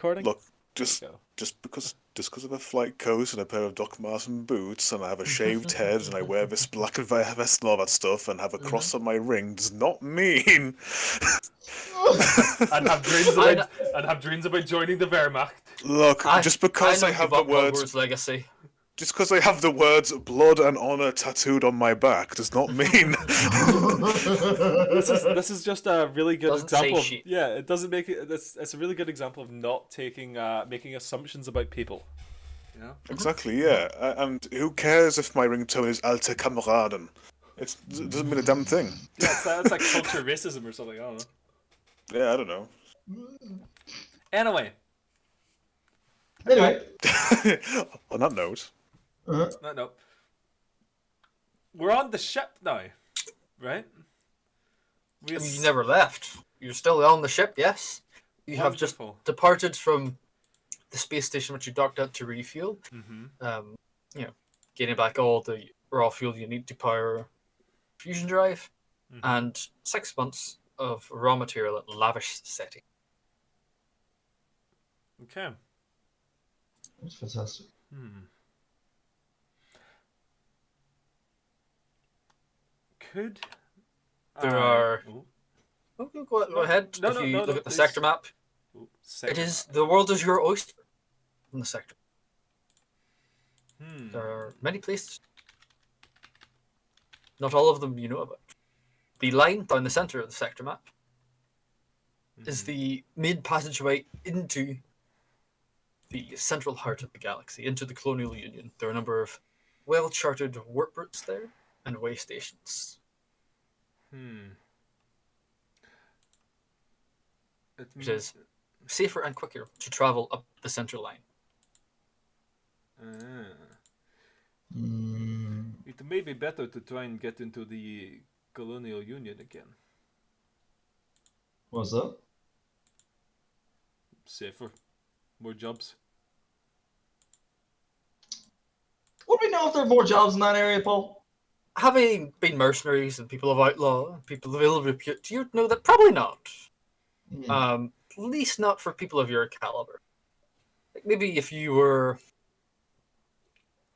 Recording? Look, There just we go. just because of a flight coat and a pair of Doc Marten boots and I have a shaved head and I wear this black and white vest and all that stuff and have a cross on my ring does not mean And have dreams about joining the Wehrmacht. Look, just because know I you have the bought words Hogwarts Legacy. just because I have the words blood and honor tattooed on my back does not mean This is just a really good Doesn't say example of shit. it doesn't make it it's a really good example of not taking making assumptions about people. You know? Exactly, yeah. And who cares if my ringtone is Alte Kameraden? It doesn't mean a damn thing. Yeah, it's like culture racism or something, I don't know. Yeah, I don't know. Anyway. Anyway. On that note. No. We're on the ship now, right? You never left. You're still on the ship, yes. You have just departed from the space station which you docked at to refuel. Getting back all the raw fuel you need to power fusion drive, and 6 months of raw material at lavish setting. Okay. That's fantastic. Could there are... Okay, go ahead. If you look at the sector map, the world is your oyster in the sector. There are many places. Not all of them you know about. The line down the center of the sector map is the main passageway into the central heart of the galaxy, into the Colonial Union. There are a number of well-charted warp routes there and way stations. It is safer and quicker to travel up the central line. It may be better to try and get into the Colonial Union again. What's that? Safer. More jobs. Would we know if there are more jobs in that area, Paul? Having been mercenaries and people of outlaw, people of ill repute, you'd know that probably not. At least not for people of your caliber. Like maybe if you were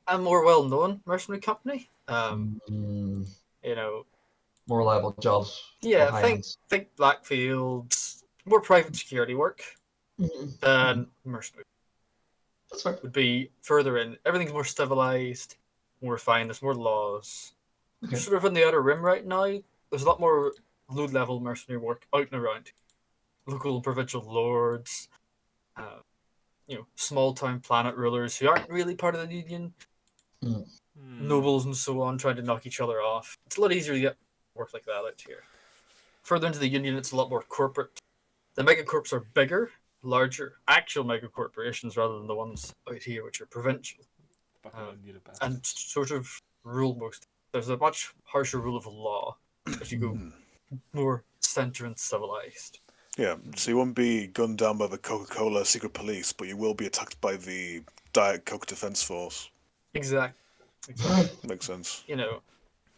a more well-known mercenary company, more reliable jobs. Yeah, think Blackfields, more private security work than mercenary. That's fair. Would be further in. Everything's more civilized, more refined. There's more laws. Okay. Sort of in the outer rim right now. There's a lot more low-level mercenary work out and around. Local and provincial lords, small-town planet rulers who aren't really part of the Union, nobles and so on, trying to knock each other off. It's a lot easier to get work like that out here. Further into the Union, it's a lot more corporate. The megacorps are bigger, larger, actual megacorporations rather than the ones out here, which are provincial. And sort of rule most. There's a much harsher rule of law as you go more center and civilized. Yeah, so you won't be gunned down by the Coca-Cola secret police, but you will be attacked by the Diet Coke Defense Force. Exactly. Makes sense. That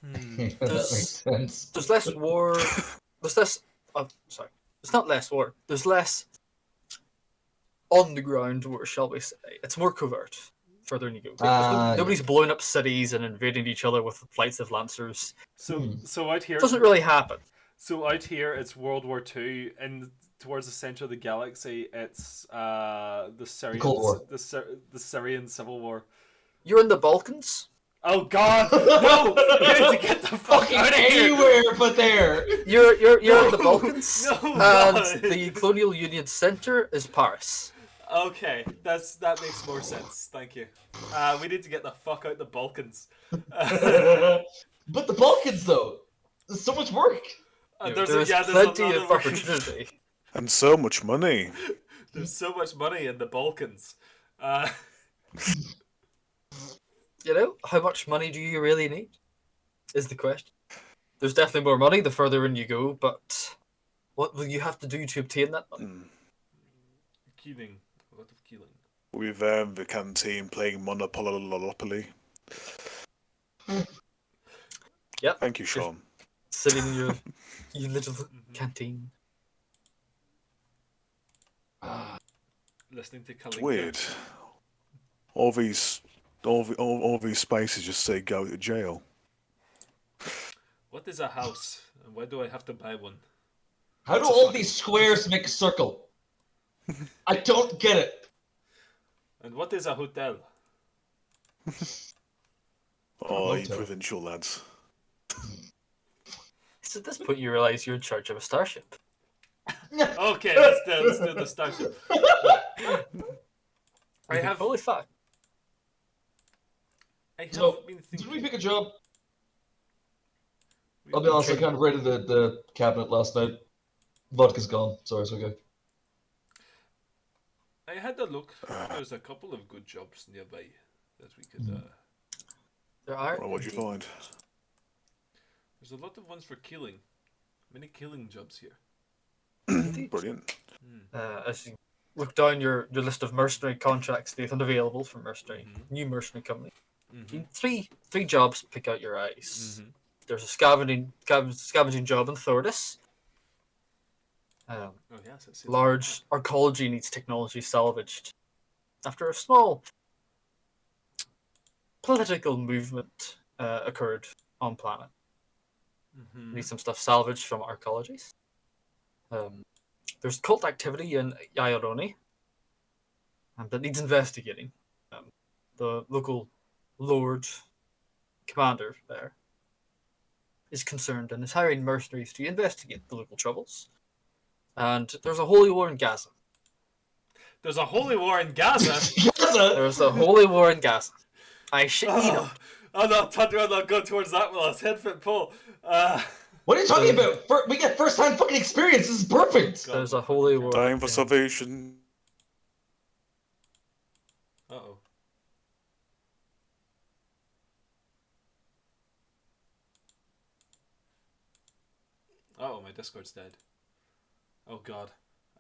makes sense. There's less war. There's less. Sorry. It's not less war. There's less on the ground war, shall we say. It's more covert further in you go. Nobody's blowing up cities and invading each other with flights of lancers. So out here... It doesn't really happen. So out here, it's World War II, and towards the center of the galaxy, it's the Syrian Civil War. You're in the Balkans? Oh God! No! You need to get the fuck out of here! Anywhere but there! You're in the Balkans, and the Colonial Union center is Paris. Okay, that makes more sense. Thank you. We need to get the fuck out the Balkans. But the Balkans, though, there's so much work. There's plenty of opportunity. And so much money. There's so much money in the Balkans. How much money do you really need? Is the question. There's definitely more money the further in you go, but what will you have to do to obtain that money? Keeling. A lot of keeling. We're there in the canteen playing Monopoly. Yep. Thank you, Sean. Sitting in your little canteen. listening to It's Kalinka. weird. All these spaces just say go to jail. What is a house, and why do I have to buy one? How do That's a all fucking- these squares make a circle? I don't get it. And what is a hotel? Oh, you Hotel. provincial lads. So at this point, you realize you're in charge of a starship. Okay, let's do the starship. I have Holy fuck! So, been did thinking. we pick a job? we've I'll be been honest, I thinking- kind of raided the cabinet last night. Vodka's gone. Sorry, it's okay. I had a look. There's a couple of good jobs nearby that we could. There are. Well, what'd you find? There's a lot of ones for killing. Many killing jobs here. Brilliant. As you look down your list of mercenary contracts, Nathan, available from Mhm. new mercenary company. Mm-hmm. Three jobs pick out your eyes. Mm-hmm. There's a scavenging job in Thordis. Oh yes, it's Large archaeology needs technology salvaged after a small political movement occurred on planet. Mm-hmm. Need some stuff salvaged from archaeologies. There's cult activity in Yaironi that needs investigating. The local Lord Commander there is concerned and is hiring mercenaries to investigate the local troubles. And there's a holy war in Gaza. There's a holy war in Gaza. There's a holy war in Gaza. I shit you not. I'm not going towards that one. Let's head for pull. What are you talking about? We get first-hand fucking experience. This is perfect. There's a holy war. Time for in- salvation. Uh-oh. Oh, my Discord's dead. Oh god,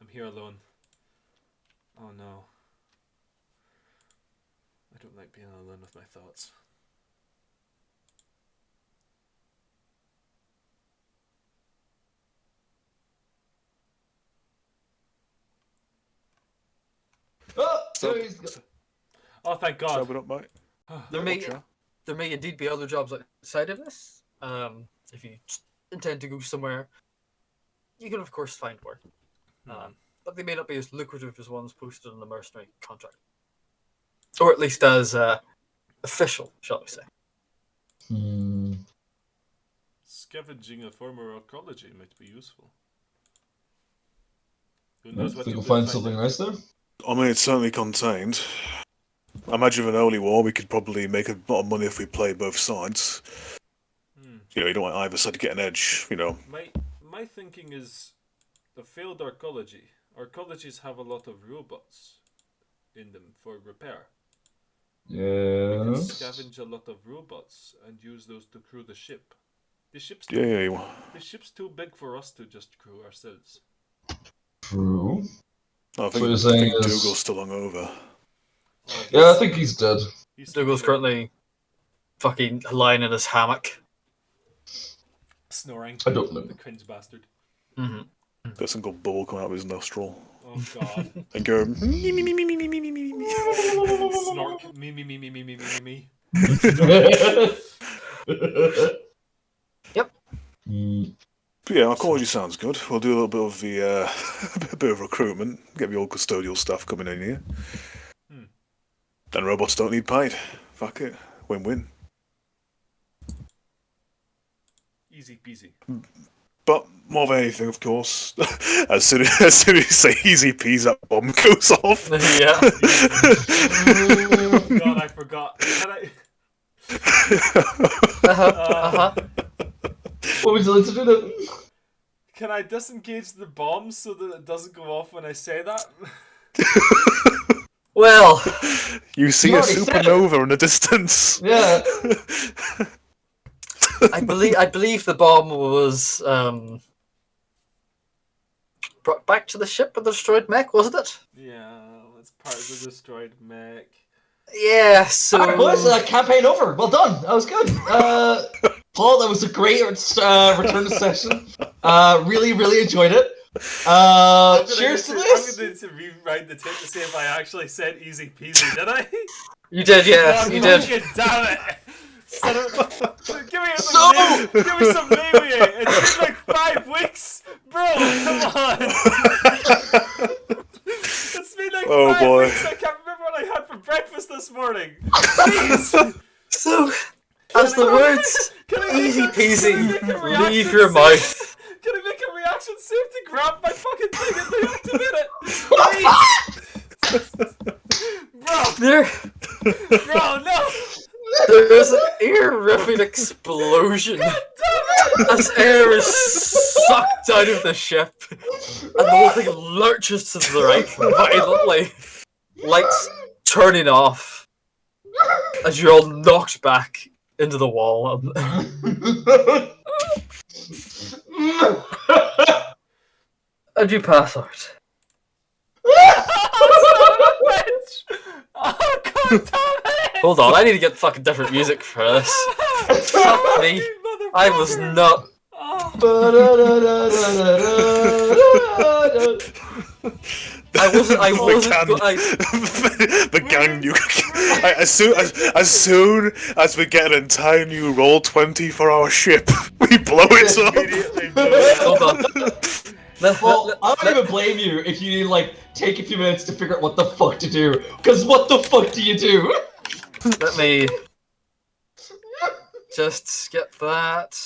I'm here alone. Oh no. I don't like being alone with my thoughts. Oh, So, there he's- Oh, thank god. Sub it up, mate. There may Watch out. there may indeed be other jobs outside of this. If you intend to go somewhere, you can of course find work. But they may not be as lucrative as ones posted on the mercenary contract, or at least as official, shall we say? Scavenging a former archaeology might be useful. Who I knows what think you we'll will find something out. nice there. I mean, it's certainly contained. I imagine with an holy war, we could probably make a lot of money if we play both sides. You know, you don't want either side to get an edge, you know. My thinking is a failed archaeology. Archaeologies have a lot of robots in them for repair. We can Yes. scavenge a lot of robots and use those to crew the ship. The ship's Yeah. the ship's too big for us to just crew ourselves. True. I So think, you're saying is- Dougal's still hungover. Oh, Yeah, I think he's dead. he's Dougal's currently fucking lying in his hammock. snoring. I don't know. The cringe bastard. Mm-hmm. Got a single bubble coming out of his nostril. Oh god. And go, me, me, me, me, me, me, me, me, me, me. Snork. Me. Yep. But yeah, archaeology sounds good. We'll do a little bit of the a bit of recruitment, get the old custodial staff coming in here. And robots don't need paid. Fuck it, win-win. Easy peasy. But more than anything, of course, as soon as you say easy peas, that bomb goes off. Yeah. Oh god, I forgot. Can I... What would you like to do then? Can I disengage the bomb so that it doesn't go off when I say that? Well, You see You a already said it. supernova in the distance. Yeah. I believe the bomb was brought back to the ship with the destroyed mech, wasn't it? Yeah, it's part of the destroyed mech. Yeah. So Alright, boys, campaign over. Well done. That was good. Paul, that was a great return to session. Really, really enjoyed it. Cheers to I'm this. gonna need to rewrite the tape to see if I actually said easy peasy. Did I? You did, yes, God you did. fucking damn it! Son of, give me So- some name. Give me some leeway. It's been like 5 weeks, bro. Come on. It's been like Oh, 5 boy. weeks. I can't remember what I had for breakfast this morning. Jeez. So, as the words Can I make easy a- can I make a peasy reaction leave your save? mouth, Can I make a reaction save to grab my fucking thing and deactivate it? Please. Bro, no. there's an ear-ripping explosion as air is sucked out of the ship, and the whole thing lurches to the right violently, lights turning off as you're all knocked back into the wall. And you pass out. Oh, god damn it! Hold on, I need to get fucking different music for this. Fuck me. I was not. I wasn't. The gang new. As soon as we get an entire new roll 20 for our ship, we blow it up. Immediately blew it. Hold on. Well, I don't even blame you if you need to, like, take a few minutes to figure out what the fuck to do. Because what the fuck do you do? Let me just skip that.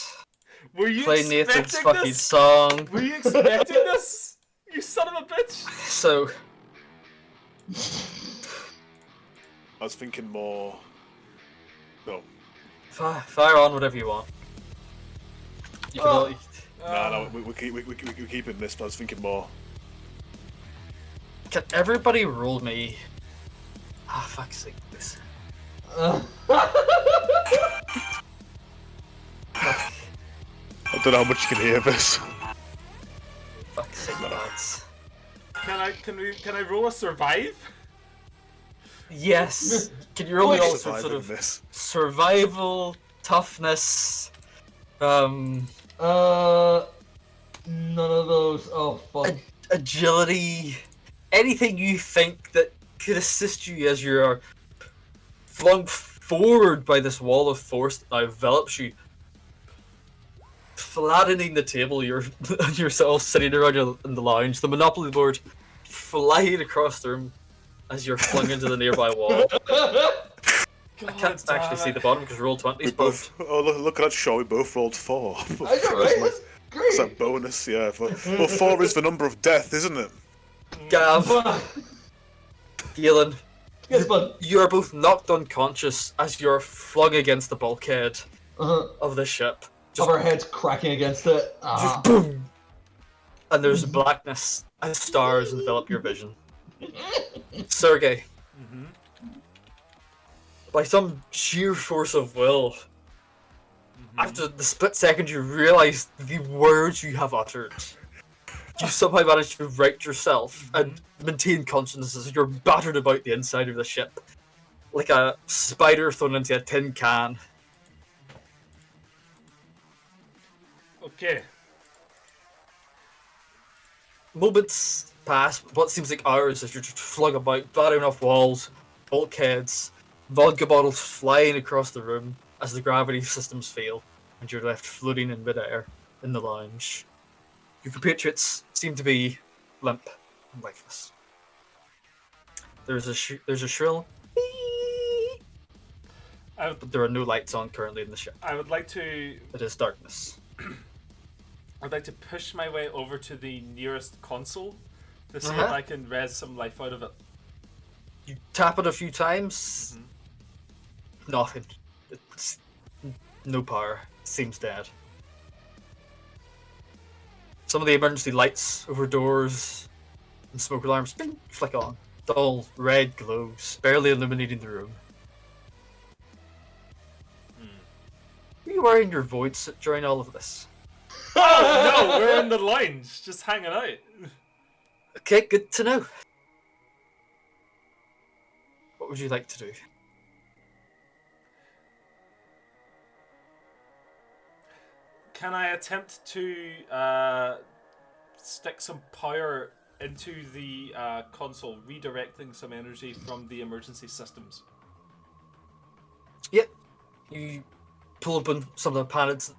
Were you Play Nathan's expecting fucking this? song. Were you expecting this? You son of a bitch! So, I was thinking more. No. fire on whatever you want. You can all, No, we're keeping this, but I was thinking more. can everybody roll me? Ah, fuck's sake, this. I don't know how much you can hear this. Fuck's sake, lads. Can I roll a survive? Yes. Can you roll me all some sort Surviving of this. survival, toughness, None of those. Oh, fuck. agility, anything you think that could assist you as you're flung forward by this wall of force that now envelops you, flattening the table, you're yourself sitting around in the lounge, the Monopoly board flying across the room as you're flung into the nearby wall. I can't actually see the bottom because roll 20 We is both. Oh, look at that show. We both rolled 4. I know, right? That's It's great. a bonus, yeah. Well, 4 is the number of death, isn't it? Gav, Galen, Yes, bud. you are both knocked unconscious as you're flung against the bulkhead Uh-huh. of the ship. Of our heads cracking against it. Just boom! And there's blackness as stars envelop your vision. Sergey, by some sheer force of will, after the split second you realize the words you have uttered, you somehow manage to right yourself and maintain consciousness as you're battered about the inside of the ship, like a spider thrown into a tin can. Okay. Moments pass, what seems like hours as you're just flung about, battering off walls, bulkheads, vodka bottles flying across the room as the gravity systems fail, and you're left floating in midair in the lounge. Your compatriots seem to be limp and lifeless. There's a shrill beep, but there are no lights on currently in the ship. I would like to It is darkness. I'd like to push my way over to the nearest console to see if Uh-huh. I can res some life out of it. You tap it a few times. Nothing. It's no power. Seems dead. Some of the emergency lights over doors and smoke alarms ding, flick on. Dull red glows, barely illuminating the room. Were you wearing your void suit during all of this? Oh no, we're in the lounge, just hanging out. Okay, good to know. What would you like to do? Can I attempt to stick some power into the console, redirecting some energy from the emergency systems. Yep. You pull open some of the panels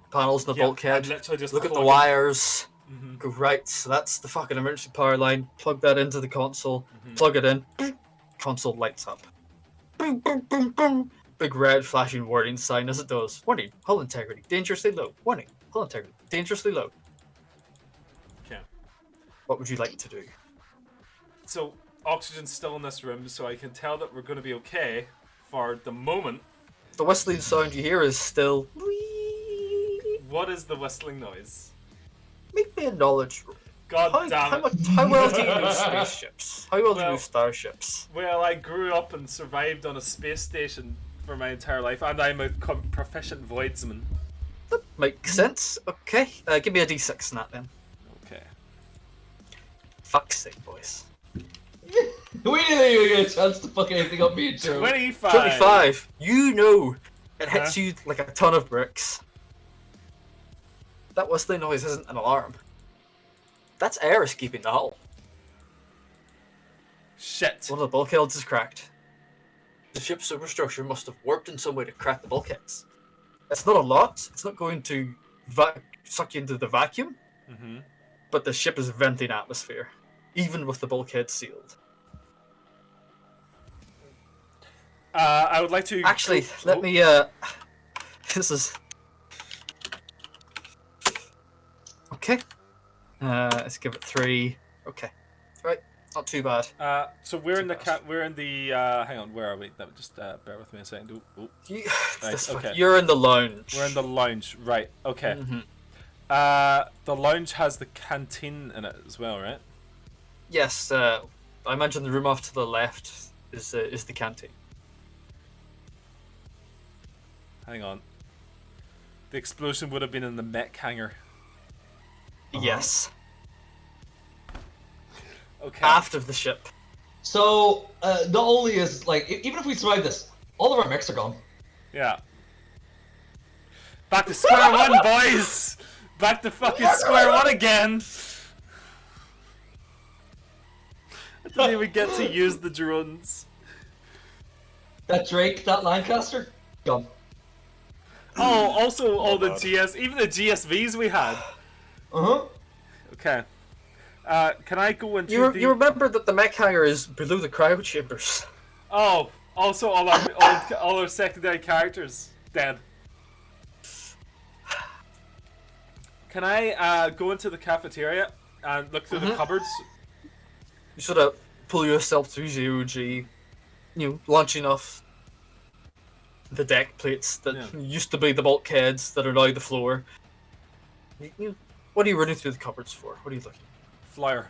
in the bulkhead. Literally just look at the plug wires. Mm-hmm. Go, right, so that's the fucking emergency power line. Plug that into the console. Mm-hmm. Plug it in. Console lights up. Boom, boom, boom, boom. Big red flashing warning sign as it does. Warning, hull integrity dangerously low. Warning, hull integrity dangerously low. Okay. What would you like to do? So, oxygen's still in this room, so I can tell that we're going to be okay for the moment. The whistling sound you hear is still... What is the whistling noise? Make me a knowledge roll. God damn it. How well do you know spaceships? How well do you know starships? Well, I grew up and survived on a space station for my entire life, and I'm a proficient voidsman. That makes sense. Okay, give me a d6 in that then. Okay. Fuck's sake, boys. We didn't even get a chance to fuck anything up, me and Joe. 25. 25. You know it hits you like a ton of bricks. That whistling noise isn't an alarm. That's air escaping the hull. Shit. One of the bulkheads is cracked. The ship's superstructure must have warped in some way to crack the bulkheads. It's not a lot. It's not going to suck you into the vacuum. Mm-hmm. But the ship is venting atmosphere, even with the bulkhead sealed. I would like to... Actually, let me... This is... Okay. Let's give it 3. Okay. Right. Not too bad. So we're in the hang on, where are we? Just bear with me a second. You're in the lounge. We're in the lounge, right? Okay. Mm-hmm. The lounge has the canteen in it as well, right? Yes. I imagine the room off to the left is the canteen. Hang on. The explosion would have been in the mech hangar. Yes. Okay. Aft of the ship. So, not only is, like, even if we survive this, all of our mechs are gone. Yeah. Back to square one, boys! Back to fucking square one again! I didn't even get to use the drones. That Drake, that Lancaster, gone. Oh, also all the even the GSVs we had. Uh-huh. Okay. Can I go into You remember that the mech hangar is below the cryo chambers. Oh, also all our secondary characters dead. Can I go into the cafeteria and look through the cupboards? You sort of pull yourself through zero-G, launching off the deck plates that used to be the bulkheads that are now the floor. What are you running through the cupboards for? What are you looking? Flyer.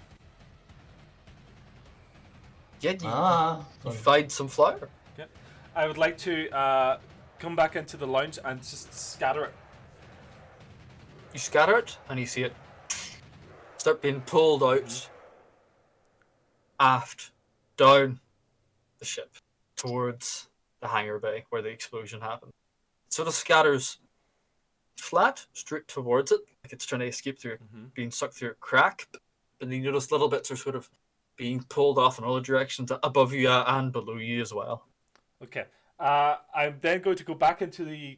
Yeah, you find some flyer. Okay. I would like to come back into the lounge and just scatter it. You scatter it, and you see it start being pulled out aft, down the ship, towards the hangar bay where the explosion happened. Sort of scatters flat, straight towards it, like it's trying to escape through, being sucked through a crack. But then you notice little bits are sort of being pulled off in all directions above you and below you as well. Okay. I'm then going to go back into the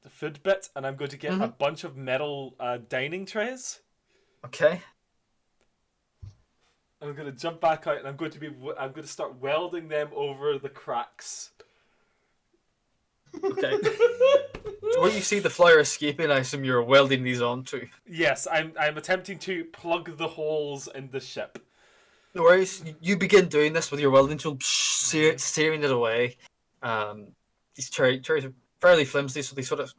the food bit, and I'm going to get a bunch of metal dining trays. Okay. I'm going to jump back out, and I'm going to start welding them over the cracks. Okay. So when you see the flyer escaping, I assume you're welding these onto. Yes, I'm attempting to plug the holes in the ship. No worries. You begin doing this with your welding tool, steering it away. These trays are fairly flimsy, so they sort of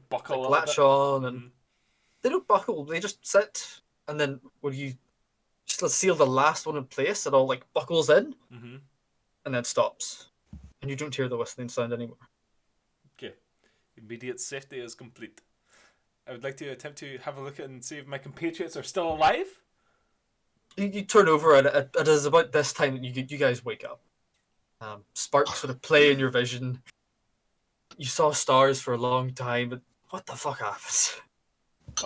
buckle, latch on, and they don't buckle. They just sit, and then when you just seal the last one in place, it all buckles in, and then stops, and you don't hear the whistling sound anymore. Okay, immediate safety is complete. I would like to attempt to have a look and see if my compatriots are still alive. You turn over, and it is about this time that you guys wake up. Sparks sort of play in your vision. You saw stars for a long time, but what the fuck happens?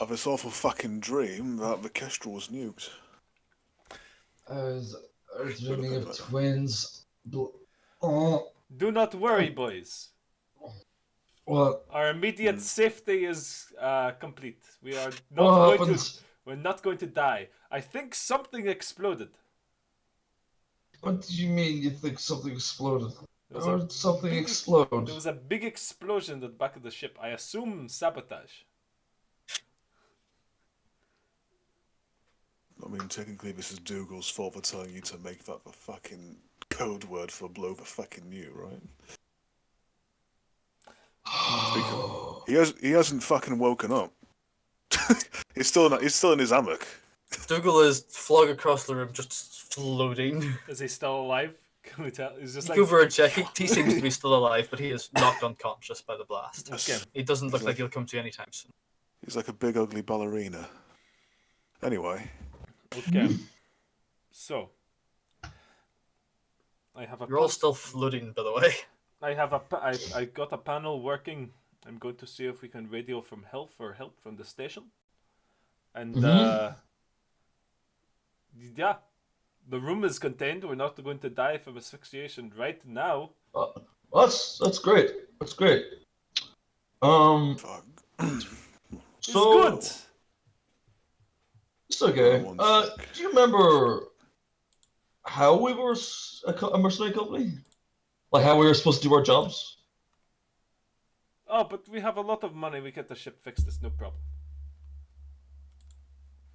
of this awful fucking dream that the Kestrel was nuked. I was dreaming of twins. Oh, Do not worry, boys. what? Our immediate safety is complete. We are What not going happens? to. We're not going to die. I think something exploded. What do you mean you think something exploded? There was How a did something big- explode? There was a big explosion at the back of the ship. I assume sabotage. I mean, technically, this is Dougal's fault for telling you to make that the fucking code word for blow the fucking new, right? He hasn't fucking woken up. he's still in his hammock. Dougal is flung across the room, just floating. Is he still alive? Can we tell? He's just like. Go over and check. He seems to be still alive, but he is knocked unconscious by the blast. Okay. He doesn't look like he'll come to anytime soon. He's like a big ugly ballerina. Anyway. Okay. So. I have a. You're all still floating, by the way. I have I got a panel working. I'm going to see if we can radio from help from the station. And yeah, the room is contained. We're not going to die from asphyxiation right now. That's great. That's great. Fuck. It's So good. it's okay. One sec. Do you remember how we were a mercenary company? Like how we were supposed to do our jobs? Oh, but we have a lot of money. We get the ship fixed. It's no problem.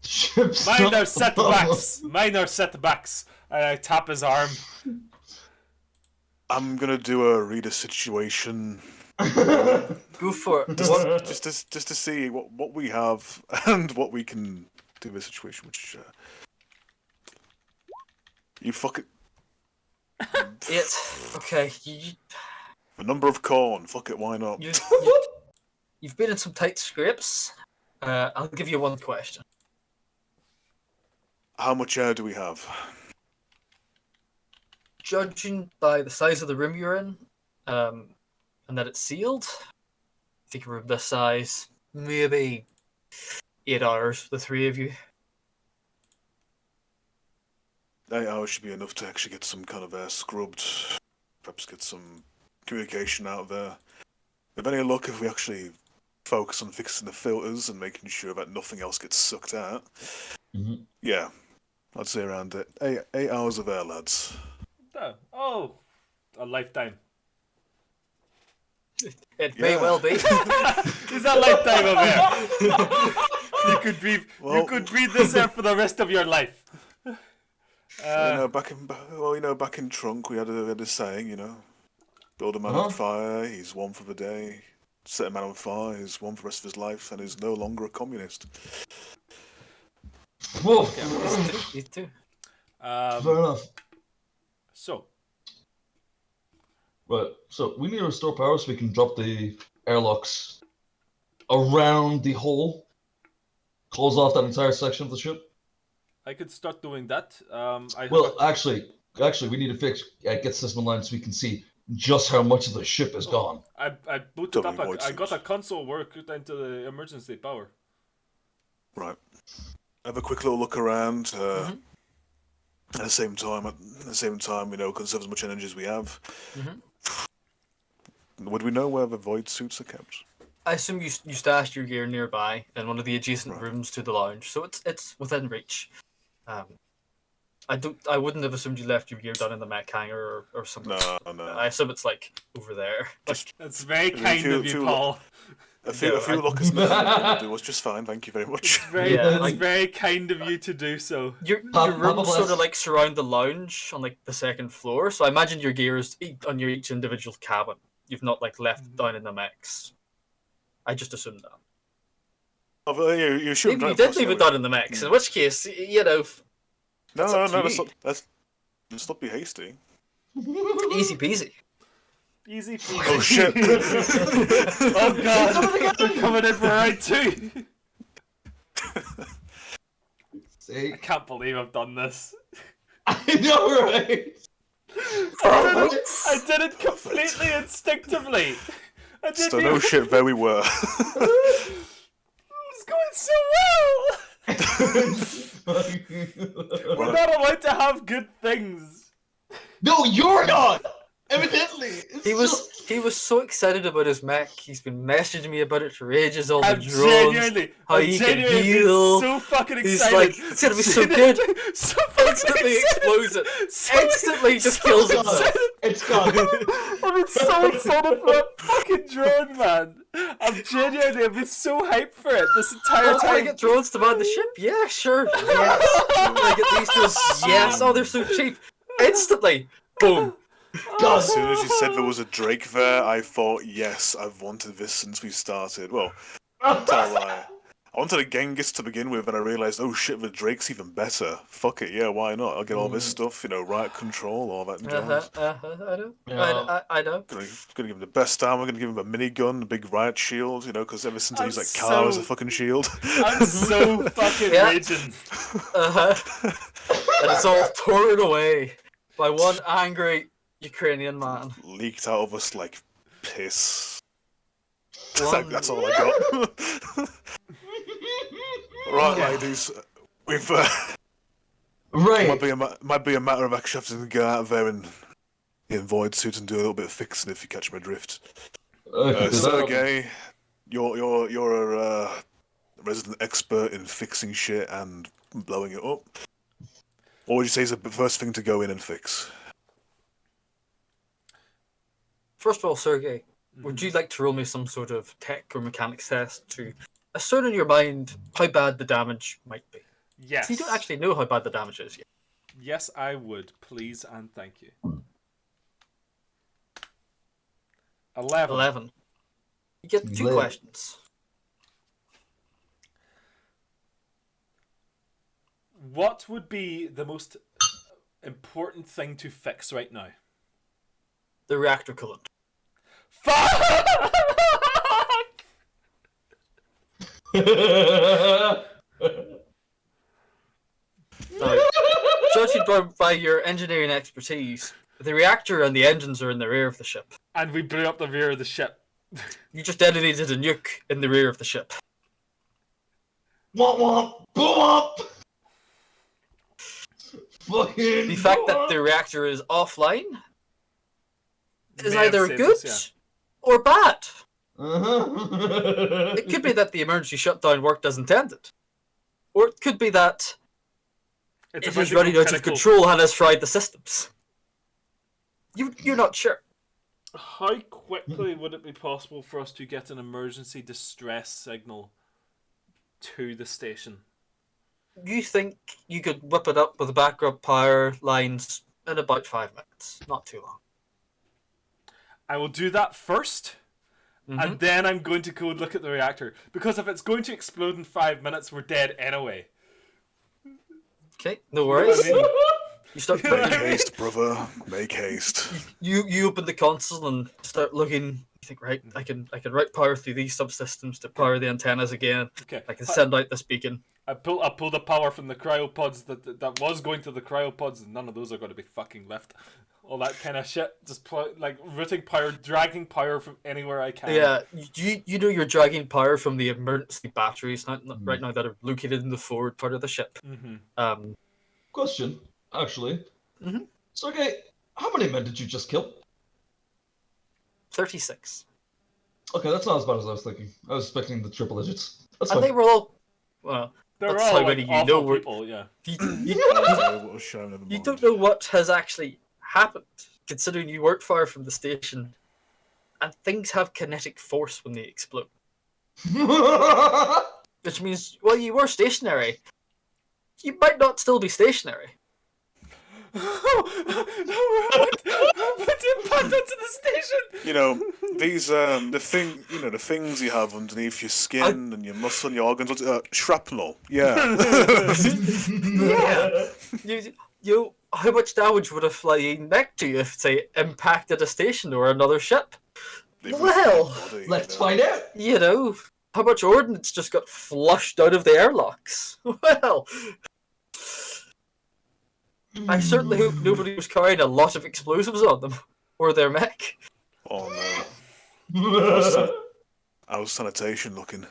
Ships. Minor setbacks. Minor setbacks. And I tap his arm. I'm gonna do a read a situation Go for it. What? just to see what we have and what we can do with the situation. Which you fuck it. Okay. The number of corn. Fuck it. Why not? You've been in some tight scrapes. I'll give you one question. How much air do we have? Judging by the size of the room you're in, and that it's sealed, I think a room this size, maybe 8 hours, the three of you. 8 hours should be enough to actually get some kind of air scrubbed. Perhaps get some communication out there. With any luck, if we actually focus on fixing the filters and making sure that nothing else gets sucked out, yeah, I'd say around 8 hours of air, lads. Oh, a lifetime. It may well be. Is that lifetime of air? You could breathe this air for the rest of your life. Back in Trunk, we had a saying, build a man on fire, he's one for the day. Set a man on fire, he's one for the rest of his life, and is no longer a communist. Whoa. You too. Fair enough. So. Right, so we need to restore power so we can drop the airlocks around the hole, close off that entire section of the ship. I could start doing that. Actually, we need to get system aligned so we can see just how much of the ship is gone. I booted up. I got a console worked into the emergency power. Right. Have a quick little look around. At the same time, conserve as much energy as we have. Would we know where the void suits are kept? I assume you stashed your gear nearby in one of the adjacent rooms to the lounge, so it's within reach. I wouldn't have assumed you left your gear down in the mech hangar or something. No. I assume it's like over there. That's very kind of you, Paul. A few lockers missing do was just fine, thank you very much. It's very kind of you to do so. Your rooms sort of like surround the lounge on like the second floor, so I imagine your gear is on your each individual cabin. You've not like left it down in the mechs. I just assumed that. Oh, you should. Maybe you did leave it down in the mechs, in which case, No, let's not be hasty. Easy peasy. Easy peasy. Oh shit! Oh god! They're coming in for right too. I can't believe I've done this. I know, right? I did it completely instinctively. So no shit, there we were. It was is going so well. We're not allowed to have good things. No, you're not. Evidently, He was so excited about his mech. He's been messaging me about it for ages. All the I'm drones, how he can heal. so fucking He's excited. like, it's gonna be so good. So Instantly explodes it. Instantly just kills it. It's gone. I've been so excited for that fucking drone, man. I've been so hyped for it this entire Oh, can I time. get drones to man the ship? Yeah, sure. Yes. Can I get these drones? Yes. Oh, they're so cheap. Instantly, boom. As soon as you said there was a Drake there, I thought, yes, I've wanted this since we started. Well, tell a lie. I wanted a Genghis to begin with, and I realised, oh shit, the Drake's even better. Fuck it, yeah, why not? I'll get all this stuff, riot control, all that jazz. I know. Yeah. I know. Gonna give him the best armor, gonna give him a minigun, a big riot shield, because ever since I I'm used car as a so- fucking shield. I'm so fucking Yeah. raging. And it's all torn away by one angry Ukrainian man. Leaked out of us like piss. One- That's all I got. Right, ladies, we've Right. might be a matter of actually having to go out there and in void suit and do a little bit of fixing if you catch my drift. Sergey, you're a resident expert in fixing shit and blowing it up. What would you say is the first thing to go in and fix? First of all, Sergey, would you like to roll me some sort of tech or mechanics test to ascertain in your mind how bad the damage might be? Yes. So you don't actually know how bad the damage is yet. Yes, I would. Please and thank you. 11. You get 2 questions. What would be the most important thing to fix right now? The reactor coolant. Fuck! Now, judging by your engineering expertise, the reactor and the engines are in the rear of the ship. And we blew up the rear of the ship. You just detonated a nuke in the rear of the ship. Womp womp, boom womp. Fucking. The fact that the reactor is offline is May have either saved good us, or bad. Uh-huh. It could be that the emergency shutdown worked as intended. Or it could be that yeah. it is running out of control and has fried the systems. You're not sure. How quickly would it be possible for us to get an emergency distress signal to the station? You think you could whip it up with the backup power lines in about 5 minutes. Not too long. I will do that first, Mm-hmm. and then I'm going to go and look at the reactor. Because if it's going to explode in 5 minutes, we're dead anyway. Okay, no worries. You know what I mean? You start Make looking, haste, brother. Make haste. you open the console and start looking. You think, right, I can route power through these subsystems to power the antennas again. Okay. I can send out this beacon. I pull the power from the cryopods that was going to the cryopods, and none of those are going to be fucking left. All that kind of shit. Just routing power, dragging power from anywhere I can. Yeah, you know you're dragging power from the emergency batteries right now that are located in the forward part of the ship. Mm-hmm. Question, actually. Mhm. So, okay, how many men did you just kill? 36. Okay, that's not as bad as I was thinking. I was expecting the triple digits. That's And fine. they were all, well, They're that's all how like many you awful know were. people, yeah. You don't know what has actually happened, considering you weren't far from the station, and things have kinetic force when they explode. Which means, while you were stationary, you might not still be stationary. Put impact onto the station. These the things you have underneath your skin and your muscle and your organs. Shrapnel. Yeah. Yeah. How much damage would a flying mech do you if, say, impacted a station or another ship? Well, Let's find out. How much ordnance just got flushed out of the airlocks? Well, I certainly hope nobody was carrying a lot of explosives on them, or their mech. Oh no. How's sanitation looking?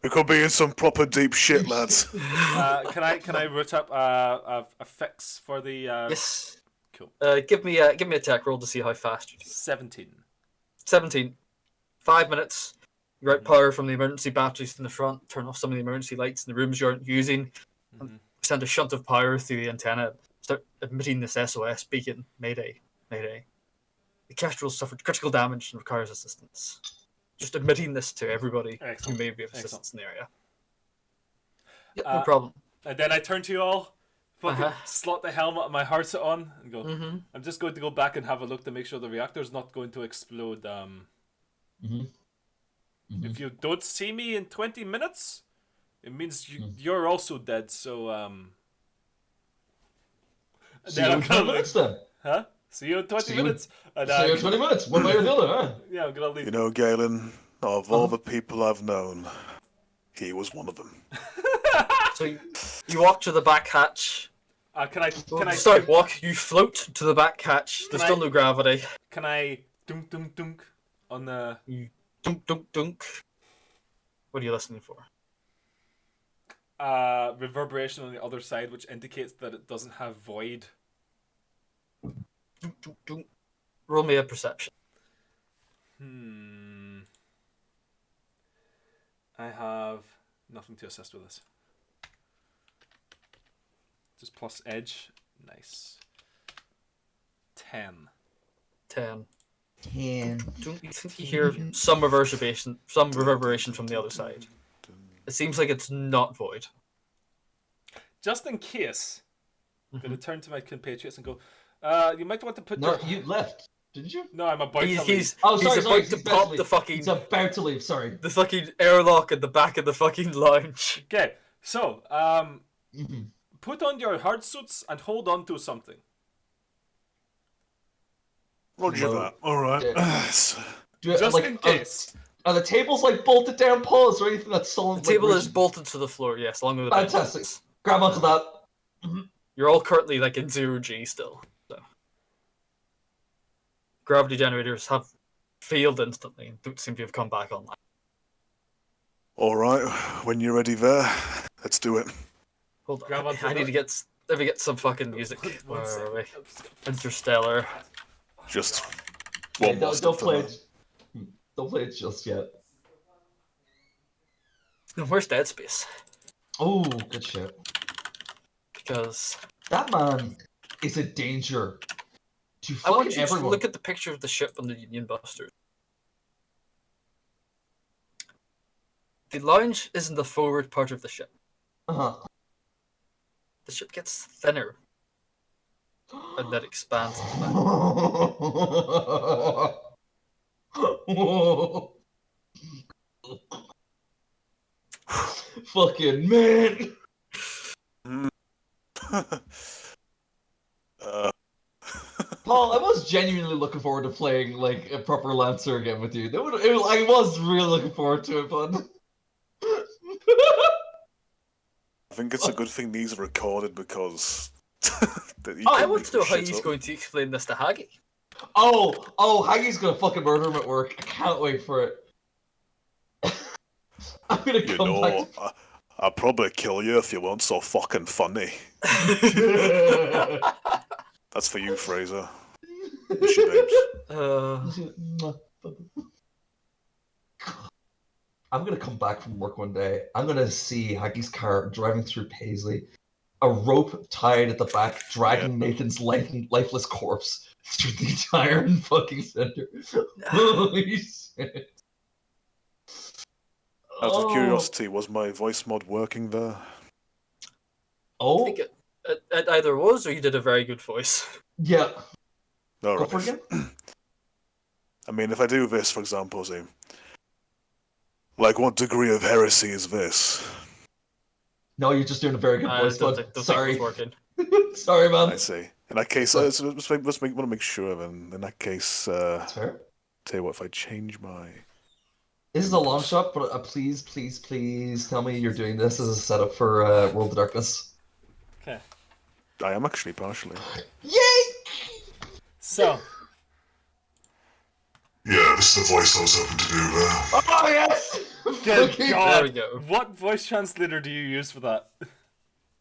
We could be in some proper deep shit, lads. Can I root up a fix for the? Yes. Cool. Give me a tech roll to see how fast you do. 17. 17. 5 minutes. You route power from the emergency batteries in the front. Turn off some of the emergency lights in the rooms you aren't using. And send a shunt of power through the antenna. Start emitting this SOS beacon. Mayday. Mayday. The Kestrel suffered critical damage and requires assistance. Just admitting this to everybody who may be of assistance in the area. Yep, no problem. And then I turn to you all, fucking slot the helmet of my heart on, and go, I'm just going to go back and have a look to make sure the reactor's not going to explode. If you don't see me in 20 minutes, it means you're also dead, so... See you in 20 minutes then. Huh? See you in 20 minutes. See you in 20 minutes, one way or the other, huh? Yeah, I'm gonna leave. You know, Galen, of all the people I've known, he was one of them. So you walk to the back hatch. Can I walk. You float to the back hatch. There's still no gravity. Can I dunk dunk dunk on the... You dunk dunk dunk. What are you listening for? Reverberation on the other side, which indicates that it doesn't have void. Dunk, dunk, dunk. Roll me a perception. I have nothing to assist with this. Just plus edge. Nice. 10. 10. Yeah. Don't you think you hear some reverberation from the other side? It seems like it's not void. Just in case, I'm going to turn to my compatriots and go, you might want to put No, you left, didn't you? No, I'm about to leave. He's about to pop the fucking... He's about to leave, sorry. The fucking airlock at the back of the fucking lounge. Okay, so, put on your hard suits and hold on to something. Roger that. Alright. Just in case. Are the tables like bolted down paws or anything that's solid? The table is bolted to the floor, yes, along with the fantastic. Grab onto that. You're all currently like in 0G still. So. Gravity generators have failed instantly and don't seem to have come back online. Alright, when you're ready there, let's do it. Hold on, I need to get some fucking music. Where are we? Interstellar. Just one more don't play it. Don't play it just yet. Where's Dead Space? Oh, good shit. Because that man is a danger to fucking I want you everyone. to look at the picture of the ship on the Union Busters. The lounge is in the forward part of the ship. The ship gets thinner. And then expands at the back. Fucking man! Paul, I was genuinely looking forward to playing like a proper Lancer again with you. I was really looking forward to it, bud. I think it's a good thing these are recorded because... I want to know how he's going to explain this to Haggy. Oh, Haggy's gonna fucking murder him at work. I can't wait for it. I'm gonna come back. I'll probably kill you if you weren't so fucking funny. That's for you, Fraser. Miss you, babes. I'm gonna come back from work one day. I'm gonna see Haggy's car driving through Paisley, a rope tied at the back, dragging Nathan's lifeless corpse through the entire fucking center. Holy shit. Out of curiosity, was my voice mod working there? I think it either was or you did a very good voice. Yeah. All Go for right. it again? I mean, if I do this, for example, say, like, what degree of heresy is this? No, you're just doing a very good voice, bud. Sorry. Working. Sorry, man. I see. In that case, let's want to make sure, then. In that case, That's fair. Tell you what, if I change my... This is a long shot, but please, please, please tell me you're doing this as a setup for World of Darkness. Okay. I am actually, partially. Yay! So. Yes. That's the voice I was hoping to do there. Oh yes! Good Okay. God. There we go. What voice translator do you use for that?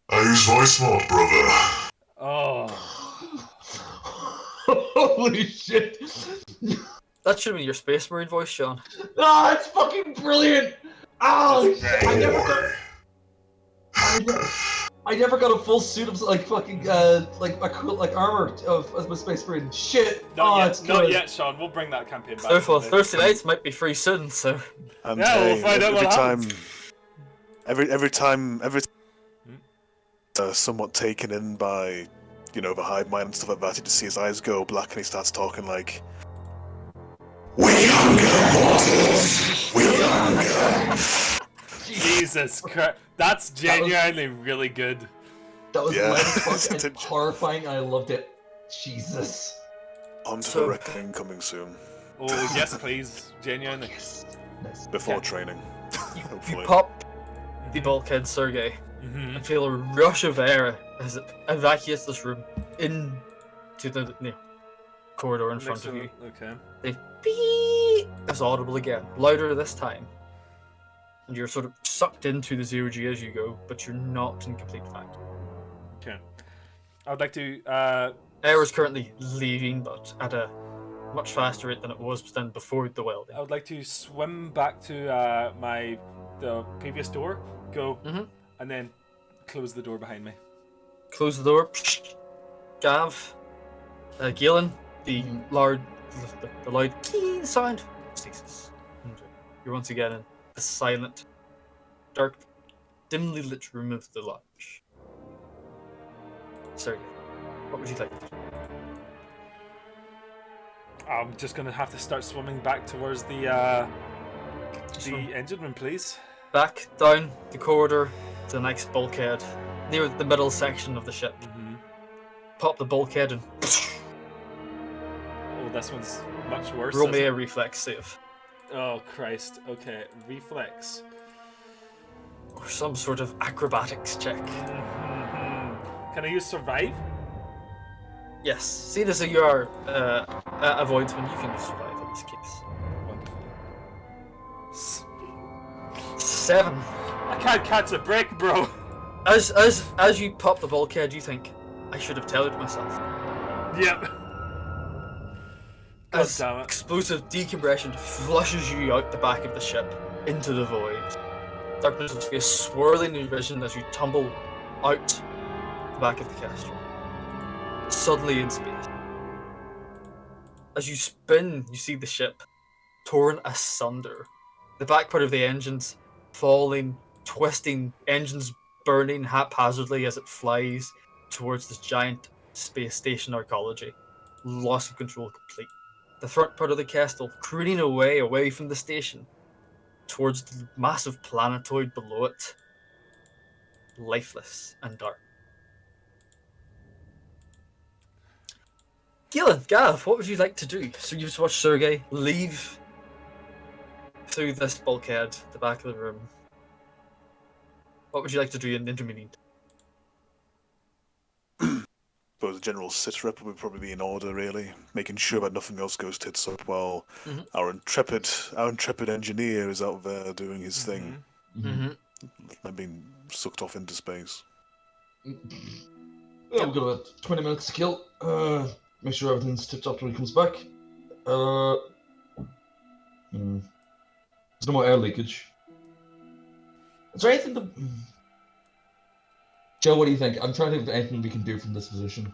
I use voice mod, brother. Oh. Holy shit! That should have been your Space Marine voice, Sean. Ah, it's fucking brilliant! Oh, That's I never Boy. got. I never got a full suit of like fucking like armor of my Space Marine. Shit! It's Not good. yet, Sean. We'll bring that campaign back. So well, someday. Thursday nights might be free soon, so And Yeah, we'll hey, find out every what time, happens. somewhat taken in by, the hive mind and stuff like that, you just see his eyes go black and he starts talking like, "We hunger, mortals. We hunger." Jesus Christ. That's genuinely really good. That was Yeah. loud as fuck and horrifying. I loved it. Jesus. On to So- the reckoning coming soon. Oh, yes, please. Genuinely. Yes. Nice. Before Okay. training. you Hopefully. pop the bulkhead Sergei Mm-hmm. and feel a rush of air as it evacuates this room into the corridor in front of you. Okay. The beep is audible again, louder this time. And you're sort of sucked into the zero G as you go, but you're not in complete fact. Okay. I would like to. Air is currently leaving, but at a much faster rate than it was then before the welding. I would like to swim back to the previous door, go, Mhm. and then close the door behind me. Close the door. Gav, Galen, the loud key sound ceases. And you're once again in the silent, dark, dimly lit room of the lodge. Sergey, what would you like to do? I'm just gonna have to start swimming back towards the Swim. engine room, please. Back down the corridor to the next bulkhead, near the middle section of the ship. Mm-hmm. Pop the bulkhead and Oh, this one's much worse. roll me isn't a it? reflex save. Oh Christ. Okay, reflex. Or some sort of acrobatics check. Mm-hmm. Can I use survive? Yes, seeing as you are avoidsman, you can survive in this case. Wonderful. 7. I can't catch a break, bro. As you pop the bulkhead, you think, I should have told myself. Yep. God As damn it. explosive decompression flushes you out the back of the ship into the void. Darkness will be swirling in your vision as you tumble out the back of the Castro. Suddenly in space. As you spin, you see the ship torn asunder. The back part of the engines falling, twisting, engines burning haphazardly as it flies towards this giant space station arcology. Loss of control complete. The front part of the castle careening away from the station, towards the massive planetoid below it. Lifeless and dark. Gillen, Gav, what would you like to do? So you've just watched Sergei leave through this bulkhead, the back of the room. What would you like to do in the intermediate? But the general sit rep would probably be in order, really, making sure that nothing else goes tits up while Mhm. our intrepid engineer is out there doing his thing, Mm-hmm. and being sucked off into space. Yeah, we've got about 20 minutes to kill. Make sure everything's tipped up when he comes back. There's no more air leakage. Is there anything to... Joe, what do you think? I'm trying to think of anything we can do from this position.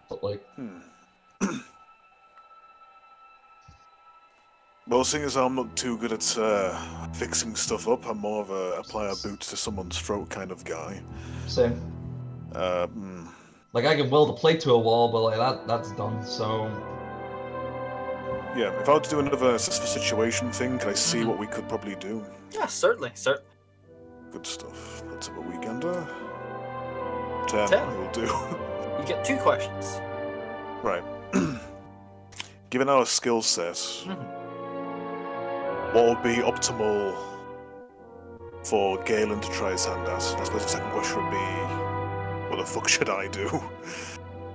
But, like... Well, seeing as I'm not too good at fixing stuff up, I'm more of a apply a boot to someone's throat kind of guy. Same. Like, I can weld a plate to a wall, but like that's done, so... yeah, if I were to do another situation thing, can I see what we could probably do? Yeah, certainly. Good stuff. Let's have a weekender. 10 10. will do. You get 2 questions. Right. Given our skill set, what would be optimal for Galen to try his hand at? I suppose the second question would be, what the fuck should I do?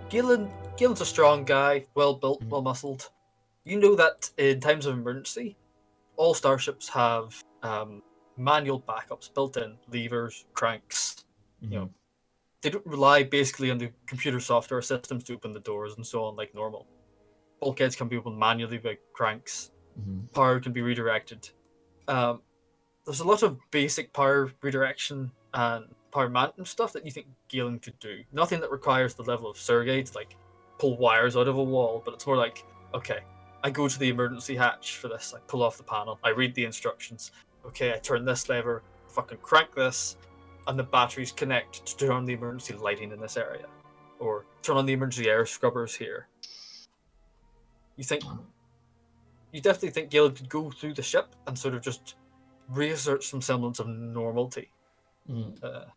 Gillen's a strong guy, well built, well muscled. You know that in times of emergency, all starships have manual backups built in, levers, cranks. You know, they don't rely basically on the computer software systems to open the doors and so on like normal. Bulkheads can be opened manually by cranks. Power can be redirected. There's a lot of basic power redirection and power management stuff that you think Galen could do. Nothing that requires the level of Sergei to like pull wires out of a wall, but it's more like, okay, I go to the emergency hatch for this. I pull off the panel. I read the instructions. Okay, I turn this lever, fucking crank this, and the batteries connect to turn on the emergency lighting in this area, or turn on the emergency air scrubbers here. You definitely think Galen could go through the ship and sort of just reassert some semblance of normality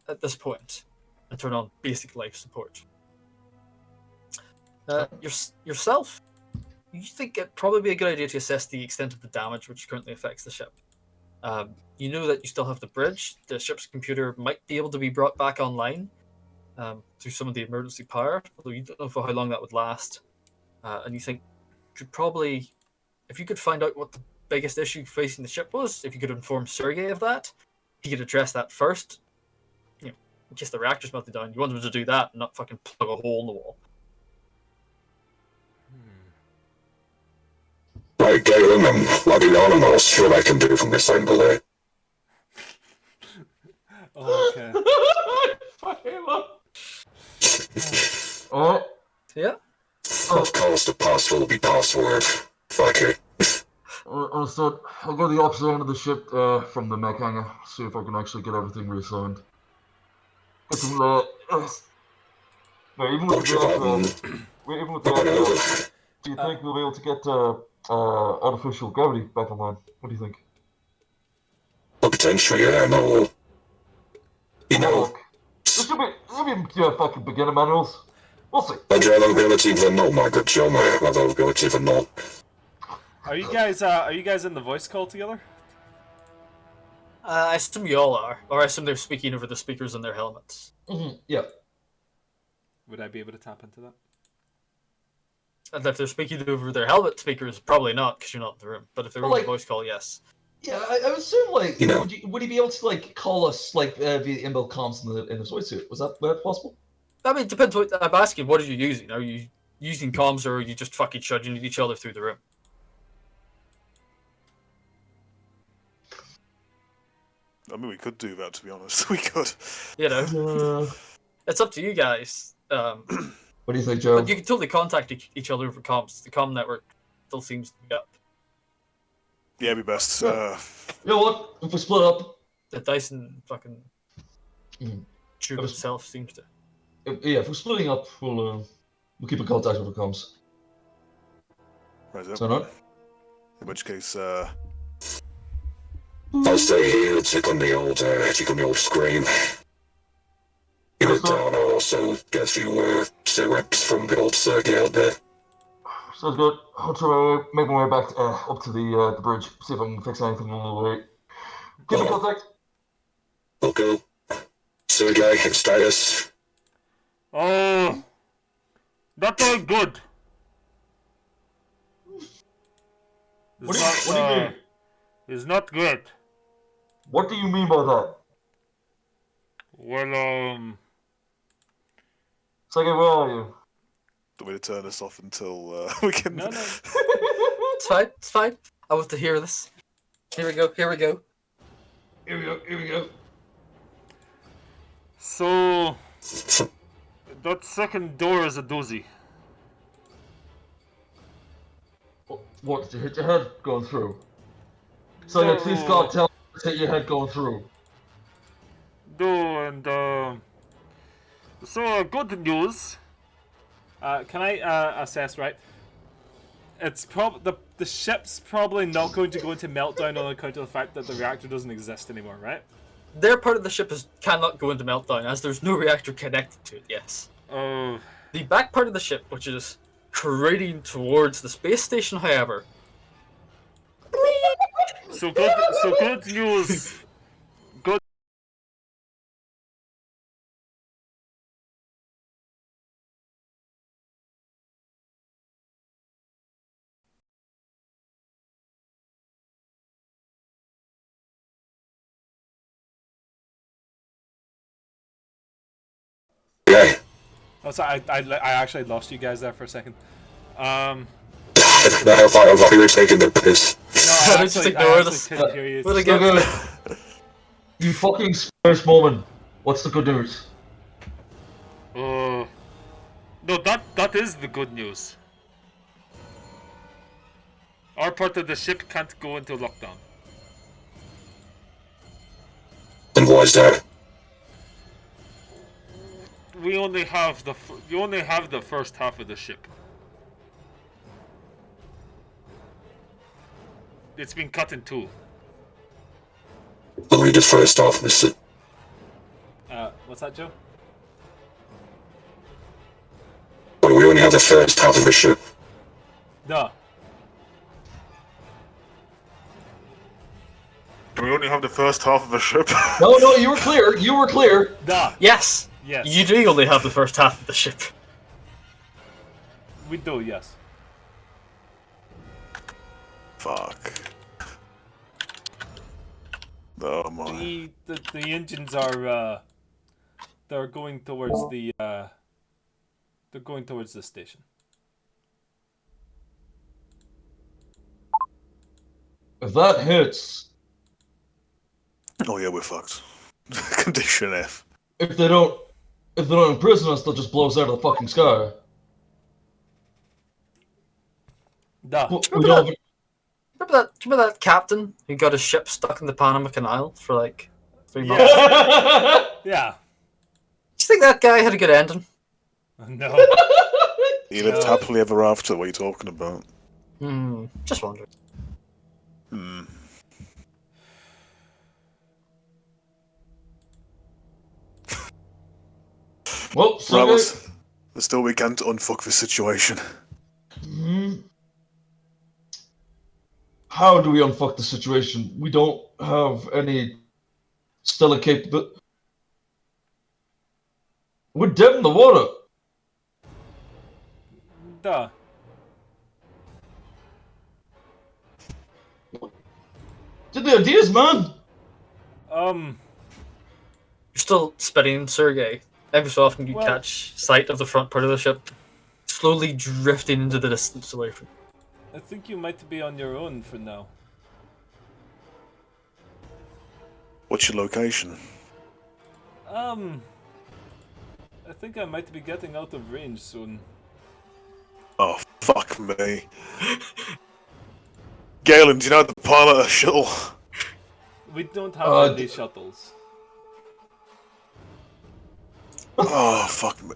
at this point and turn on basic life support. Yourself, you think it'd probably be a good idea to assess the extent of the damage which currently affects the ship. You know that you still have the bridge. The ship's computer might be able to be brought back online through some of the emergency power, although you don't know for how long that would last. And you think you could probably, if you could find out what the biggest issue facing the ship was, if you could inform Sergei of that, he could address that first. You know, in case the reactor's melted down, you want him to do that and not fucking plug a hole in the wall. Right, Galen, I'm logging on and I'll see what I can do from this angle there. Okay. Fuck him up. Alright. Yeah? Of course, the password will be password. Fuck it. Understood. I'll go to the opposite end of the ship from the mech hangar, see if I can actually get everything reassigned. Get some, even with the reactor, do you think we'll be able to get artificial gravity back online? What do you think? Well, potentially, yeah, no. You know, This should be fucking beginner manuals. We'll see. availability for no, my good Joe, my availability for no. Are you guys in the voice call together? I assume you all are, or I assume they're speaking over the speakers in their helmets. Yeah. Would I be able to tap into that? And if they're speaking over their helmet speakers, probably not, because you're not in the room. But if they're over the voice call, yes. Yeah, I would assume, like, You know, would he be able to, like, call us, like, via inbuilt comms in the voice suit? Was that possible? I mean, it depends what I'm asking. What are you using? Are you using comms, or are you just fucking shudging at each other through the room? I mean, we could do that, to be honest. We could. You know, it's up to you guys. What do you think, Joe? But you can totally contact each other over comms. The comm network still seems to be up. Yeah, it'd be best. You know what? If we split up, The Dyson fucking tube itself seems to. if we're splitting up, we'll keep in contact over comms. Right, then. So not? In which case, I'll stay here, check on the old screen. Give it down, I'll also get a few cigarettes from the old Sergei out there. Sounds good. I'll try make my way back up to the bridge, see if I can fix anything along the way. Keep in contact. Okay. Sergei, status. Oh, not very good. What do you mean? It's not good. What do you mean by that? Well, Sergei, where are you? don't we to turn this off until we can. No. It's fine. It's fine. I want to hear this. Here we go. Here we go. So that second door is a doozy. What, did you hit your head going through? So please God tell me to hit your head going through. And so good news. Can I assess, right? It's the ship's probably not going to go into meltdown on account of the fact that the reactor doesn't exist anymore, right? Their part of the ship cannot go into meltdown as there's no reactor connected to it. Yes. Oh. The back part of the ship, which is careening towards the space station, however. So good news. Yeah. Oh, sorry, I actually lost you guys there for a second. Now I thought you were taking the piss. No, I Just actually ignored us. couldn't hear you. What a So good. good. You fucking Spurs moment. What's the good news? No, that is the good news. Our part of the ship can't go into lockdown. And why is that? We only have the first half of the ship. It's been cut in two. Only the first half of the ship. What's that, Joe? But we only have the first half of the ship. No. Do we only have the first half of the ship? No, you were clear. You were clear. No. Yes. Yes. You do only have the first half of the ship. We do, yes. Fuck. Oh my. The engines are they're going towards the station. If that hits, Oh yeah, we're fucked. Condition F. if they don't imprison us, they'll just blow us out of the fucking sky. No. We don't. Remember that captain who got his ship stuck in the Panama Canal for like 3 months? Yeah. Do you think that guy had a good ending? No. He lived happily ever after. What are you talking about? Just wondering. Well, so Right, but still we can't unfuck this situation. how do we unfuck the situation? We don't have any stellar capability. We're dead in the water. Duh. Get the ideas, man. You're still spinning, Sergei. Every so often you catch sight of the front part of the ship, slowly drifting into the distance away from you. I think you might be on your own for now. What's your location? I think I might be getting out of range soon. Oh, fuck me. Galen, do you know how to pilot a shuttle? We don't have any shuttles. Oh, fuck me.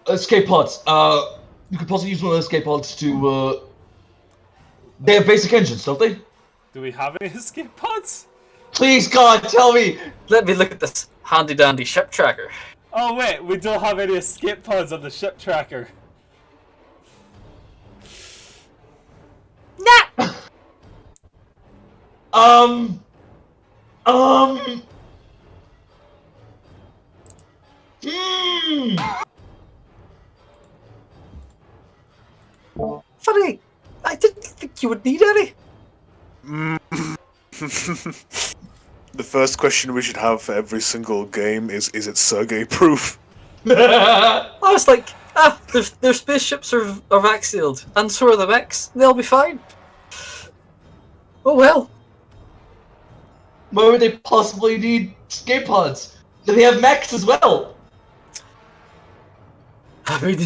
Escape pods. You could possibly use one of those escape pods to, They have basic engines, don't they? Do we have any escape pods? Please, God, tell me! Let me look at this handy-dandy ship tracker. Oh wait, we don't have any escape pods on the ship tracker. Nah! Funny, I didn't think you would need any. The first question we should have for every single game is it Sergei proof? I was like, their spaceships are vac sealed, and so are the mechs. They'll be fine. Oh well. Why would they possibly need escape pods? Do they have mechs as well? I mean,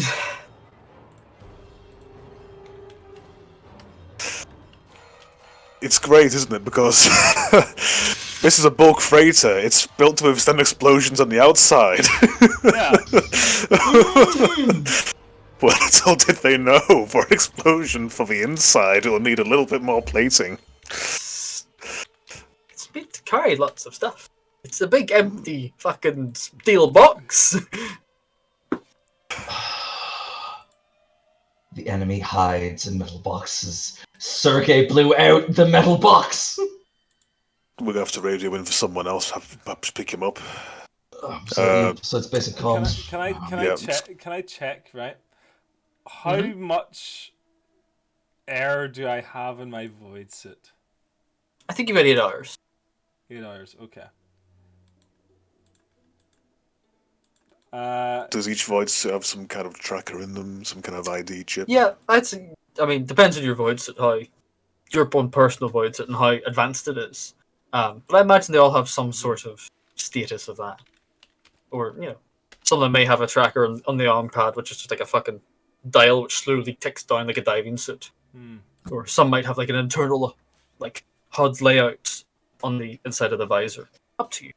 It's great, isn't it? Because this is a bulk freighter. It's built to withstand explosions on the outside. Yeah. Well, little did they know, for an explosion for the inside, it'll need a little bit more plating. it's meant to carry lots of stuff. It's a big empty fucking steel box. The enemy hides in metal boxes. Sergei blew out the metal box! We're gonna have to radio in for someone else, perhaps pick him up. So it's basic comms. Can I check, right? How much air do I have in my void suit? I think you've had 8 hours. 8 hours, okay. Does each void have some kind of tracker in them, some kind of ID chip? Yeah, depends on your void set, how your own personal void set and how advanced it is. But I imagine they all have some sort of status of that. Or, some of them may have a tracker on the arm pad, which is just like a fucking dial which slowly ticks down like a diving suit. Or some might have like an internal like HUD layout on the inside of the visor. Up to you.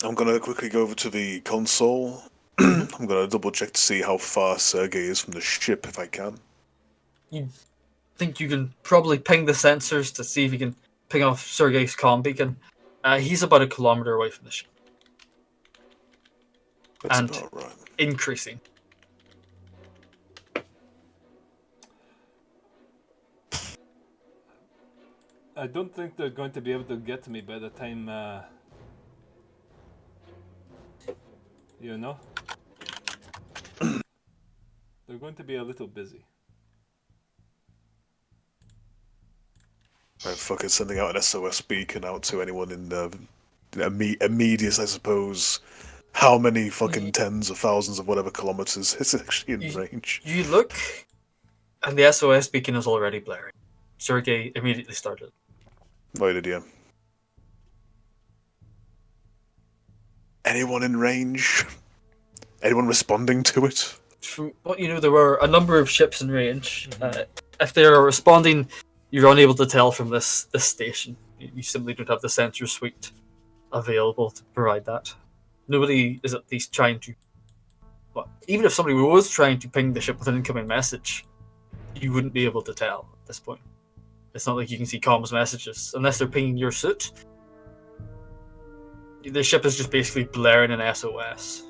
I'm gonna quickly go over to the console. I'm gonna double check to see how far Sergei is from the ship if I can. You think you can probably ping the sensors to see if you can ping off Sergei's comm beacon. He's about 1 kilometer away from the ship. That's and about right. increasing. I don't think they're going to be able to get to me by the time, they're going to be a little busy. Right, fuck it, sending out an SOS beacon out to anyone in immediate, I suppose. How many fucking tens of thousands of whatever kilometers is actually in range? You look, and the SOS beacon is already blaring. Sergei immediately started. Why did you? Anyone in range? Anyone responding to it? From what you know, there were a number of ships in range. If they are responding, you're unable to tell from this station. You simply don't have the sensor suite available to provide that. Nobody is at least trying to. Well, even if somebody was trying to ping the ship with an incoming message, you wouldn't be able to tell at this point. It's not like you can see comms messages unless they're pinging your suit. The ship is just basically blaring an SOS.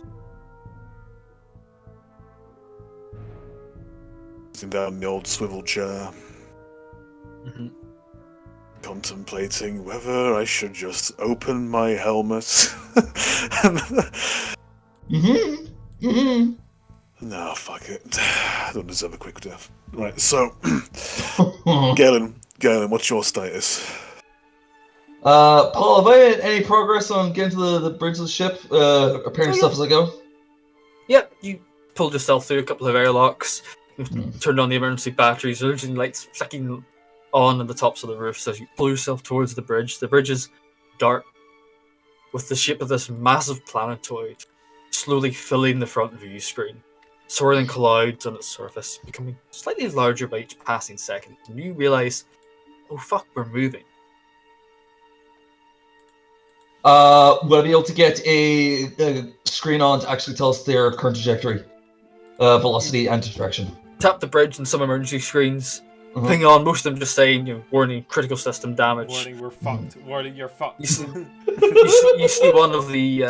Sitting down the old swivel chair. Mm-hmm. Contemplating whether I should just open my helmet. No, fuck it. I don't deserve a quick death. Right, so Galen, what's your status? Paul, have I had any progress on getting to the bridge of the ship? Repairing stuff as I go? Yep, you pulled yourself through a couple of airlocks. Turned on the emergency batteries, emergency lights flicking on the tops of the roofs as you pull yourself towards the bridge. The bridge is dark, with the shape of this massive planetoid slowly filling the front view screen, swirling clouds on its surface, becoming slightly larger by each passing second. And you realize, oh fuck, we're moving. Will I be able to get a screen on to actually tell us their current trajectory, velocity, and direction? Tap the bridge and some emergency screens. Ping on, most of them just saying, warning, critical system damage. Warning, we're fucked. Warning, you're fucked. You see one of the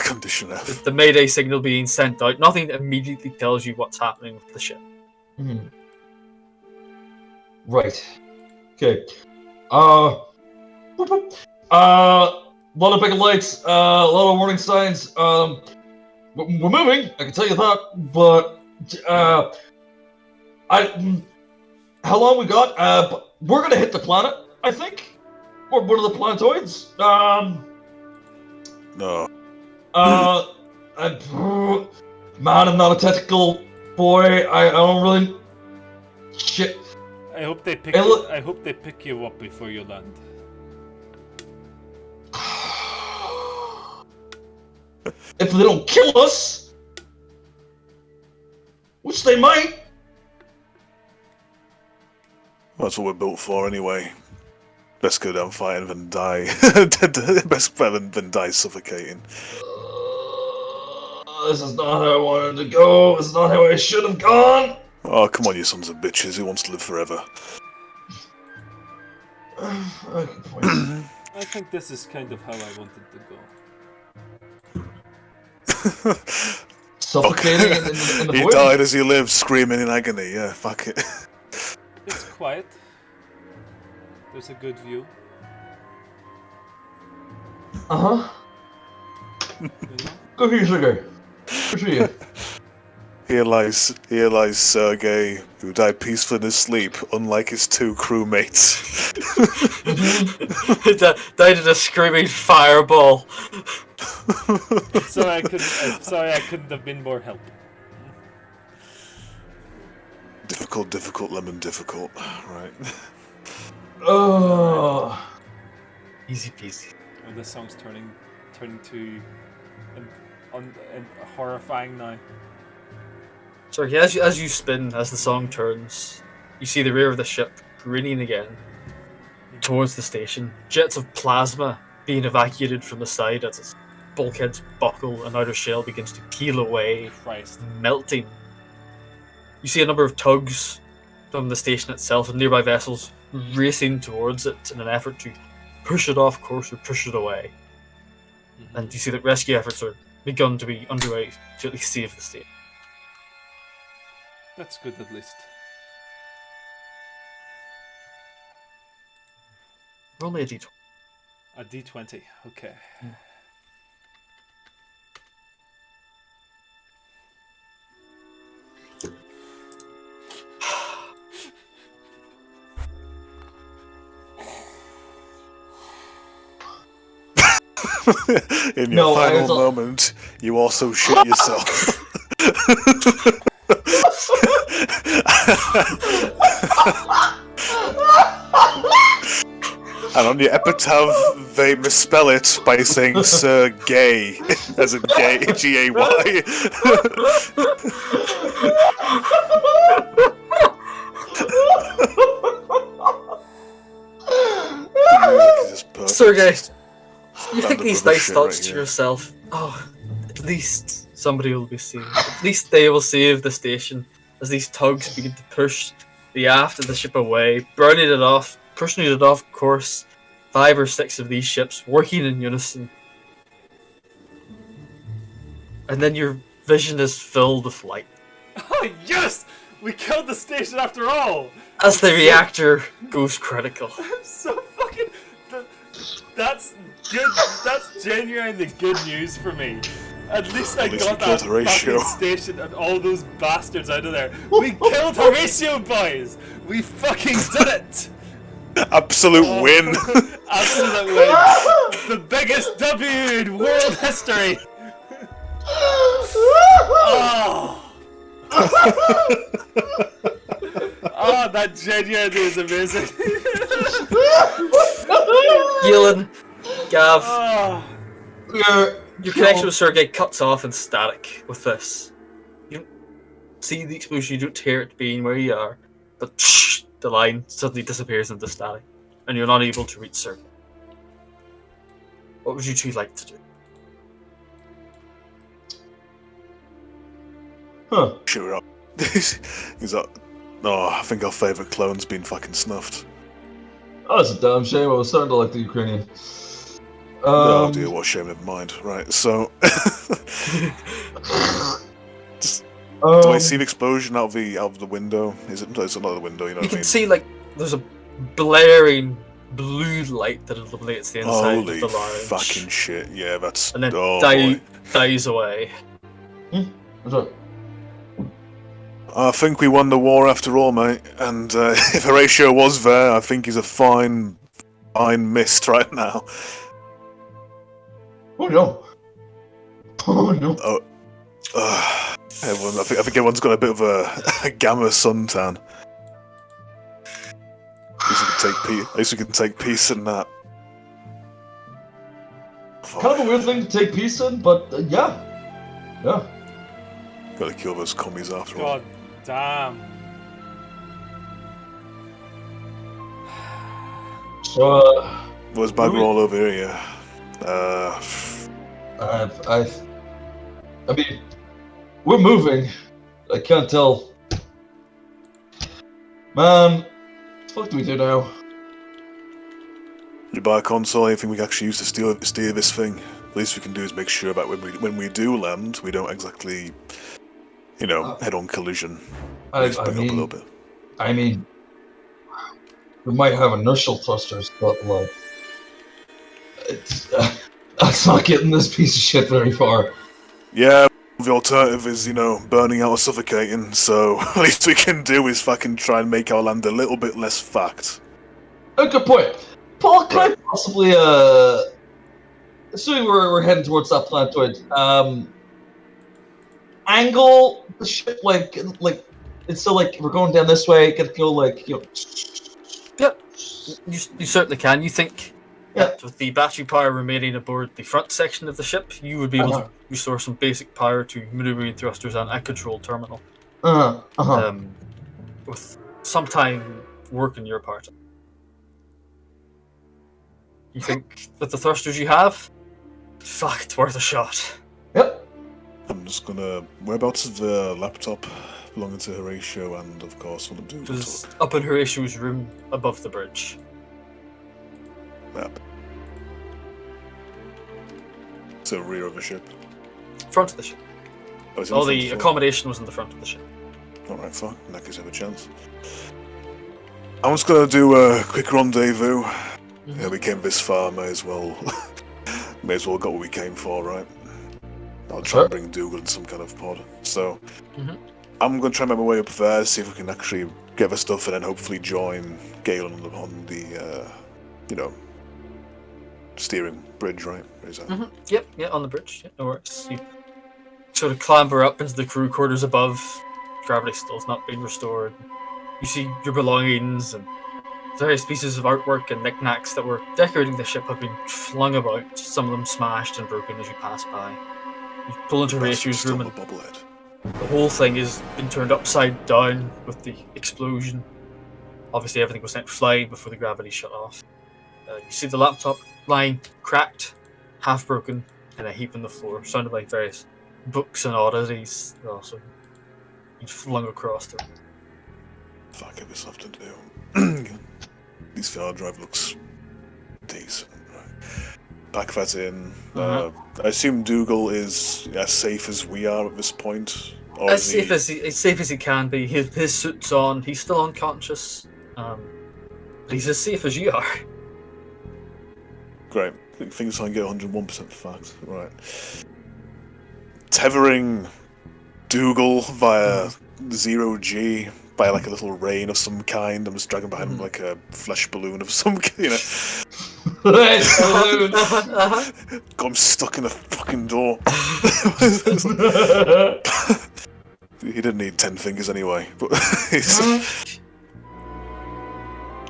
Condition F. The Mayday signal being sent out. Nothing immediately tells you what's happening with the ship. Right. Okay. Lot of big lights. A lot of warning signs. We're moving. I can tell you that. But how long we got? We're gonna hit the planet, I think. Or one of the planetoids. No. Man, I'm not a technical boy. I don't really. Shit. I hope they pick you up before you land. If they don't kill us, which they might. That's what we're built for, anyway. Best go down fighting than die. Best better than die suffocating. This is not how I wanted to go. This is not how I should have gone. Oh, come on, you sons of bitches. Who wants to live forever? I think this is kind of how I wanted to go. Suffocating in the He void? died as he lived, screaming in agony. Yeah, fuck it. It's quiet. There's a good view. Go for you, sugar. Good for you. Here lies Sergei, who died peacefully in his sleep, unlike his 2 crewmates. Died in a screaming fireball. Sorry, I couldn't have been more help. Difficult, lemon, difficult. Right. Oh. Easy peasy. And this song's turning to horrifying now. Sorry, as you spin, as the song turns, you see the rear of the ship grinning again towards the station. Jets of plasma being evacuated from the side as its bulkheads buckle and outer shell begins to peel away, Christ. melting. You see a number of tugs from the station itself and nearby vessels racing towards it in an effort to push it off course or push it away. And you see that rescue efforts are begun to be underway to at least save the station. That's good at least. Roll me a d20. A D20, okay. In your final moment, you also shit yourself. And on your epitaph, they misspell it by saying Sir Gay, as in gay, G-A-Y. Sergey, you think these nice shit thoughts right to here. yourself, oh, at least somebody will be saved. At least they will save the station as these tugs begin to push the aft of the ship away, burning it off, pushing it off course. 5 or 6 of these ships working in unison. And then your vision is filled with light. Oh yes! We killed the station after all! As the reactor goes critical. I'm so fucking... That's good. That's genuinely good news for me. At least I got that fucking station and all those bastards out of there. We killed Horatio, boys! We fucking did it! Absolute win! Absolute win! The biggest W in world history! Oh! Oh, that genuinely is amazing. Galen, Gav, Oh. your connection with Sergei cuts off in static with this. You don't see the explosion, you don't hear it being where you are, but the line suddenly disappears into static, and you're not able to reach Sergei. What would you two like to do? Huh. Sure up. He's like, oh, I think our favourite clone's been fucking snuffed. Oh, that's a damn shame. I was starting to like the Ukrainian. Oh dear, what a shame, never mind. Right, so... do I see the explosion out of the window? Is it? It's not the window, you know what I mean? You can see, like, there's a blaring blue light that illuminates the inside Holy of the lounge. fucking shit, yeah, that's... And then boy. dies away. What's up? I think we won the war after all, mate. And if Horatio was there, I think he's a fine mist right now. Oh no! Oh no! I think everyone's got a bit of a gamma suntan. At least we can take peace in that. Kind of a weird thing to take peace in, but yeah. Gotta kill those commies after all. God damn. Was bad roll over here, yeah. I mean, we're moving. I can't tell. Man, what the fuck do we do now? You buy a console, anything we can actually use to steer this thing. The least we can do is make sure that when we do land, we don't exactly, head-on collision. I Up a little bit. mean, we might have inertial thrusters, but like, it's that's not getting this piece of shit very far. Yeah, The alternative is, burning out or suffocating, so at least we can do is fucking try and make our land a little bit less fucked. A good point. Paul, can I possibly, assuming we're heading towards that planetoid, angle the ship like it's still like we're going down this way, get go like, Yep, you certainly can. You think that with the battery power remaining aboard the front section of the ship, you would be able to restore some basic power to maneuvering thrusters and a control terminal. With some time work on your part. You think with the thrusters you have, fuck, it's worth a shot. Yep. I'm just gonna. Whereabouts is the laptop belonging to Horatio and, of course, what I'm doing? It's up in Horatio's room above the bridge. Map. So, rear of the ship? Front of the ship. All the accommodation was in the front of the ship. Alright, fine. In that case, I have a chance. I'm just gonna do a quick rendezvous. Mm-hmm. Yeah, we came this far, may as well got what we came for, right? I'll try and bring Dougal in some kind of pod. So, I'm going to try and make my way up there, see if we can actually get the stuff, and then hopefully join Galen on the steering bridge, right? Is that? Yep, on the bridge. Yeah, no worries. You sort of clamber up into the crew quarters above. Gravity still's not being restored. You see your belongings and various pieces of artwork and knickknacks that were decorating the ship have been flung about, some of them smashed and broken as you pass by. You pull into Horatio's room and the whole thing has been turned upside down with the explosion. Obviously everything was sent flying before the gravity shut off. You see the laptop lying cracked, half broken, in a heap on the floor, surrounded by various books and oddities that also been flung across the room. Fuck, I have stuff to do. This hard drive looks decent. Pack that in. I assume Dougal is as safe as we are at this point. Or as safe as he can be. His suit's on. He's still unconscious. He's as safe as you are. Great. I think I can get 101% fact. Right. Tethering Dougal via 0G by like a little rein of some kind. I'm just dragging behind him like a flesh balloon of some kind, Got him stuck in a fucking door. He didn't need 10 fingers anyway. But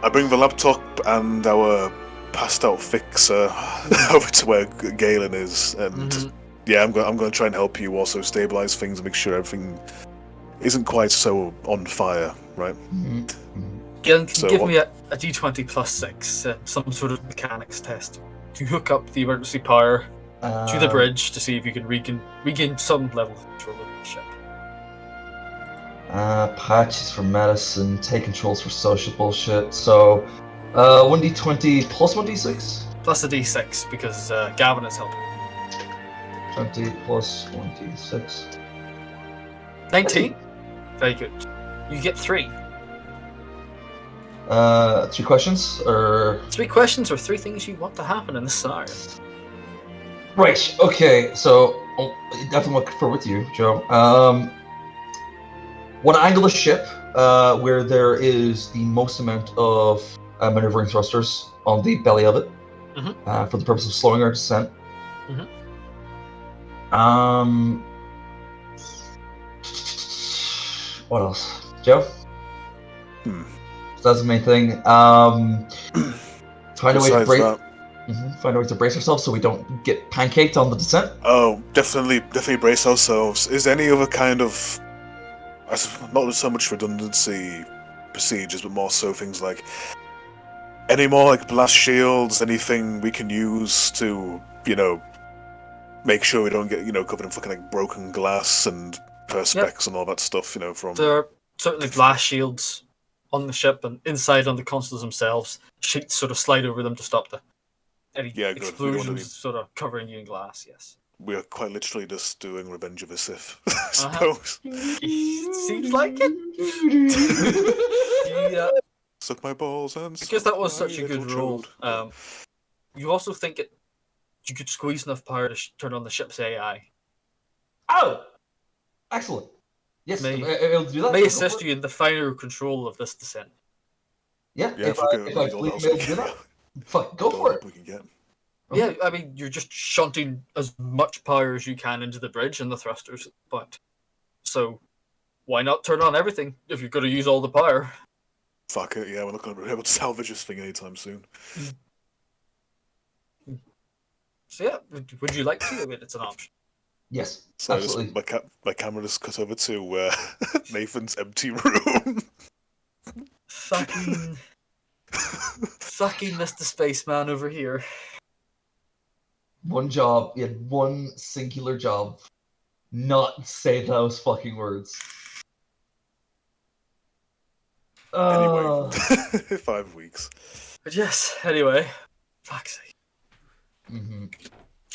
I bring the laptop and our passed out fixer over to where Galen is, and I'm going to try and help you also stabilize things and make sure everything isn't quite so on fire, right? Galen, can you give me a D20 plus 6, some sort of mechanics test to hook up the emergency power to the bridge to see if you can regain some level of control of the ship. Patches for medicine, take controls for social bullshit. So, 1d20 plus 1d6? Plus a d6 because Gavin is helping. 20 plus 1d6. 19. Very good. You get 3. 3 questions, or 3 questions, or 3 things you want to happen in this scenario. Right. Okay. So definitely want to confer with you, Joe. Want to angle the ship where there is the most amount of maneuvering thrusters on the belly of it, for the purpose of slowing our descent. What else, Joe? That's the main thing. Find a way to brace ourselves so we don't get pancaked on the descent. Oh, definitely brace ourselves. Is there any other kind of, not so much redundancy procedures, but more so things like any more like blast shields, anything we can use to, make sure we don't get, covered in fucking like broken glass and perspex and all that stuff, from... There are certainly blast shields on the ship and inside on the consoles themselves. Sheets sort of slide over them to stop any explosions sort of covering you in glass, yes. We are quite literally just doing Revenge of the Sith, I suppose. Seems like it. Suck my balls and because that was such a good roll. You also think you could squeeze enough power to turn on the ship's AI. Oh! Excellent. Yes, May- I'll do that. May assist you in the finer control of this descent. Yeah, Yeah, if I believe in able to do that, fuck, go for it. We can get. Yeah, I mean, you're just shunting as much power as you can into the bridge and the thrusters, but so why not turn on everything if you're going to use all the power? Fuck it, yeah, we're not going to be able to salvage this thing anytime soon. So yeah, would you like to? I mean, it's an option. Yes, So absolutely. my camera just cut over to Nathan's empty room. Fucking Mr. Spaceman over here. One job. He had one singular job. Not say those fucking words. Anyway, 5 weeks. But yes, anyway, fuck's sake. Mm-hmm.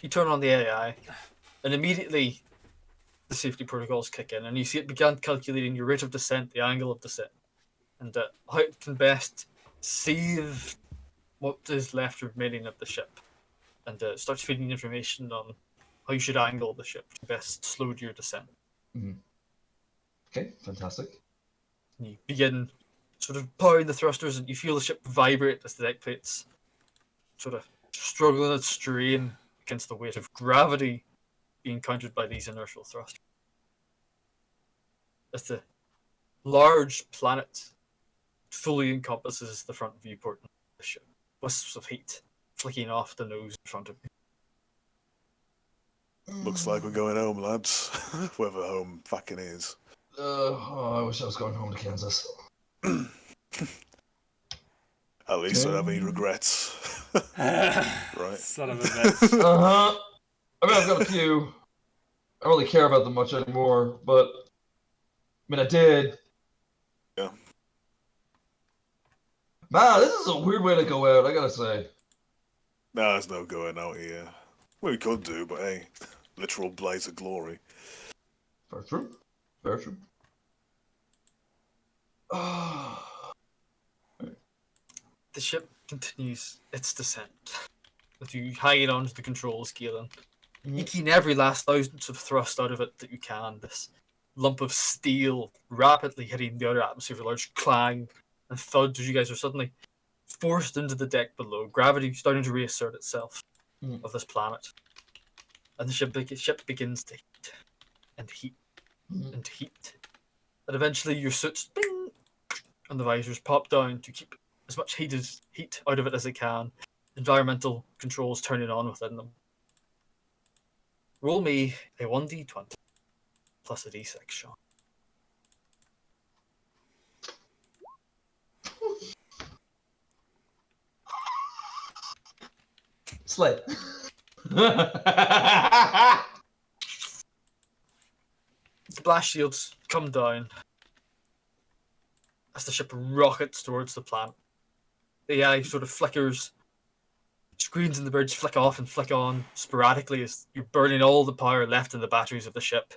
You turn on the AI, and immediately the safety protocols kick in, and you see it began calculating your rate of descent, the angle of descent, and how it can best save what is left remaining of the ship, and starts feeding information on how you should angle the ship to best slow your descent. Mm-hmm. Okay, fantastic. And you begin sort of powering the thrusters, and you feel the ship vibrate as the deck plates sort of struggle and strain against the weight of gravity being countered by these inertial thrusters. As the large planet fully encompasses the front viewport of the ship, wisps of heat flicking off the nose in front of you. Looks like we're going home, lads. Wherever home fucking is. I wish I was going home to Kansas. At least I don't have any regrets. Right. Son of a bitch. Uh-huh. I mean, I've got a few. I don't really care about them much anymore, but I mean, I did. Yeah. Man, this is a weird way to go out, I gotta say. No, there's no going out here. Well, we could do, but hey, literal blaze of glory. Very true. Very true. The ship continues its descent, with you hanging onto the controls, Galen, eking every last thousandth of thrust out of it that you can. This lump of steel rapidly hitting the outer atmosphere with a large clang and thud as you guys are suddenly forced into the deck below. Gravity starting to reassert itself of this planet, and the ship begins to heat and heat and heat, and eventually your suits bing, and the visors pop down to keep as much heat out of it as they can. Environmental controls turning on within them. Roll me a 1d20 plus a d6, Sean. Slay. The blast shields come down as the ship rockets towards the planet. The AI sort of flickers. Screens in the bridge flick off and flick on sporadically as you're burning all the power left in the batteries of the ship.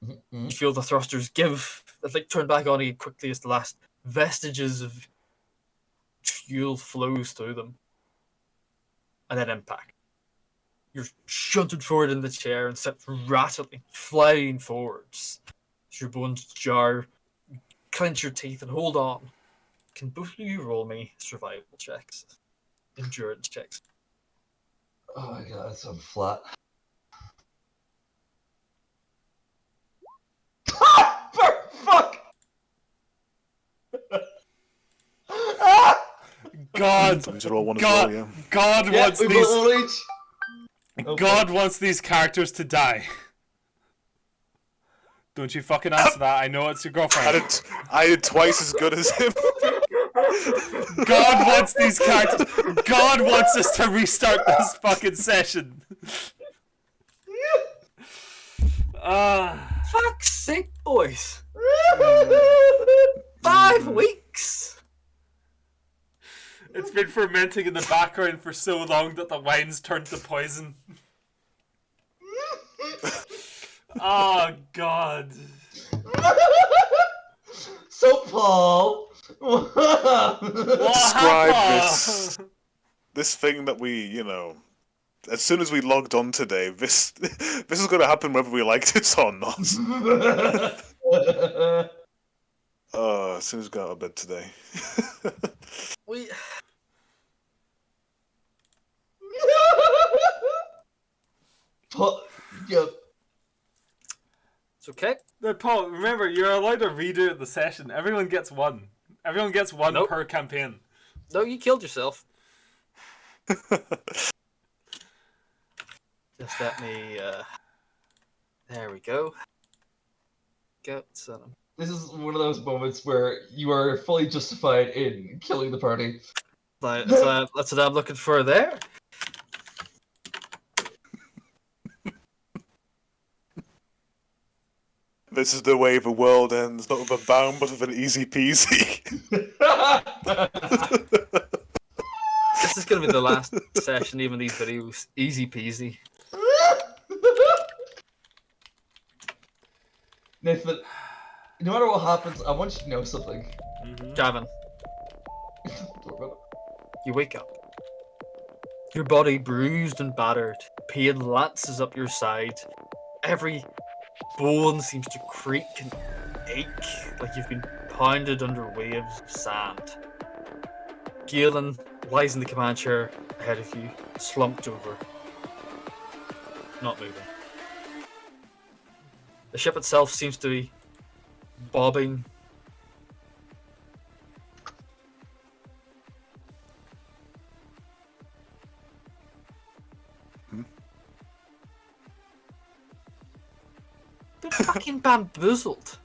Mm-hmm. You feel the thrusters turn back on again quickly as the last vestiges of fuel flows through them. And then impact. You're shunted forward in the chair and sent rattling, flying forwards. As your bones jar, clench your teeth and hold on. Can both of you roll me survival checks? Endurance checks. Oh my god, that's so flat. Fuck! God wants these. God wants these characters to die. Don't you fucking answer that. I know it's your girlfriend. I did twice as good as him. God wants these characters. God wants us to restart this fucking session. Fuck's sake, boys. 5 weeks. It's been fermenting in the background for so long that the wine's turned to poison. Oh, God. So, Paul, describe this thing that we, as soon as we logged on today, this is going to happen whether we liked it or not. As soon as we got out of bed today. We. Yep. It's okay. No, Paul, remember, you're allowed to redo the session. Everyone gets one. Everyone gets one Nope. per campaign. No, you killed yourself. Just let me. There we go. Go, son. This is one of those moments where you are fully justified in killing the party. That's what I'm looking for there. This is the way the world ends, not with a bang, but with an easy peasy. This is going to be the last session, even these videos. Easy peasy. Nathan, no matter what happens, I want you to know something. Gavin, you wake up. Your body bruised and battered. Pain lances up your side. Every bone seems to creak and ache like you've been pounded under waves of sand. Galen lies in the command chair ahead of you, slumped over, not moving. The ship itself seems to be bobbing. They're fucking bamboozled.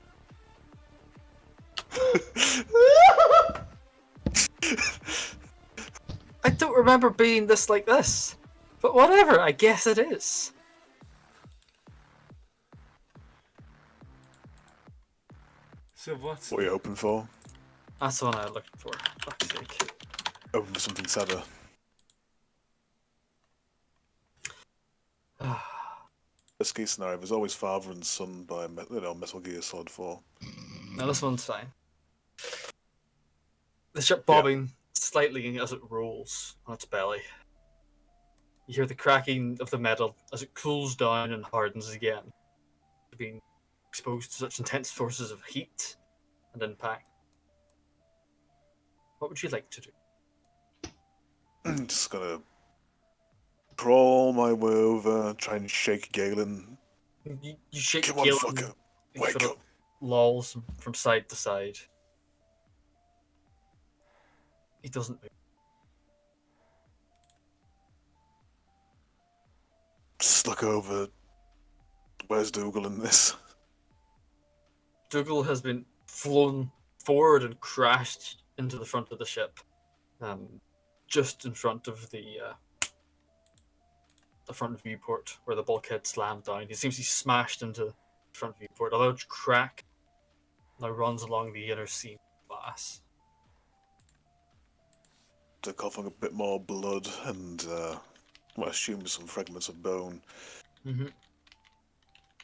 I don't remember being this like this. But whatever, I guess it is. So what's... What are you hoping for? That's the one I was looking for. Fuck's sake. Hoping for something sadder. Best case scenario, there's always father and son by Metal Gear Solid 4. Now this one's fine. The ship bobbing slightly as it rolls on its belly. You hear the cracking of the metal as it cools down and hardens again, being exposed to such intense forces of heat and impact. What would you like to do? I'm just gonna crawl my way over, try and shake Galen. You shake Come on, Galen, fucker. he Wake sort of up. lolls from side to side. He doesn't move. Just look over. Where's Dougal in this? Dougal has been flown forward and crashed into the front of the ship, just in front of the front viewport where the bulkhead slammed down. He seems he's smashed into the front viewport. A large crack now runs along the inner seam glass. To coughing a bit more blood and I assume some fragments of bone. Mm-hmm.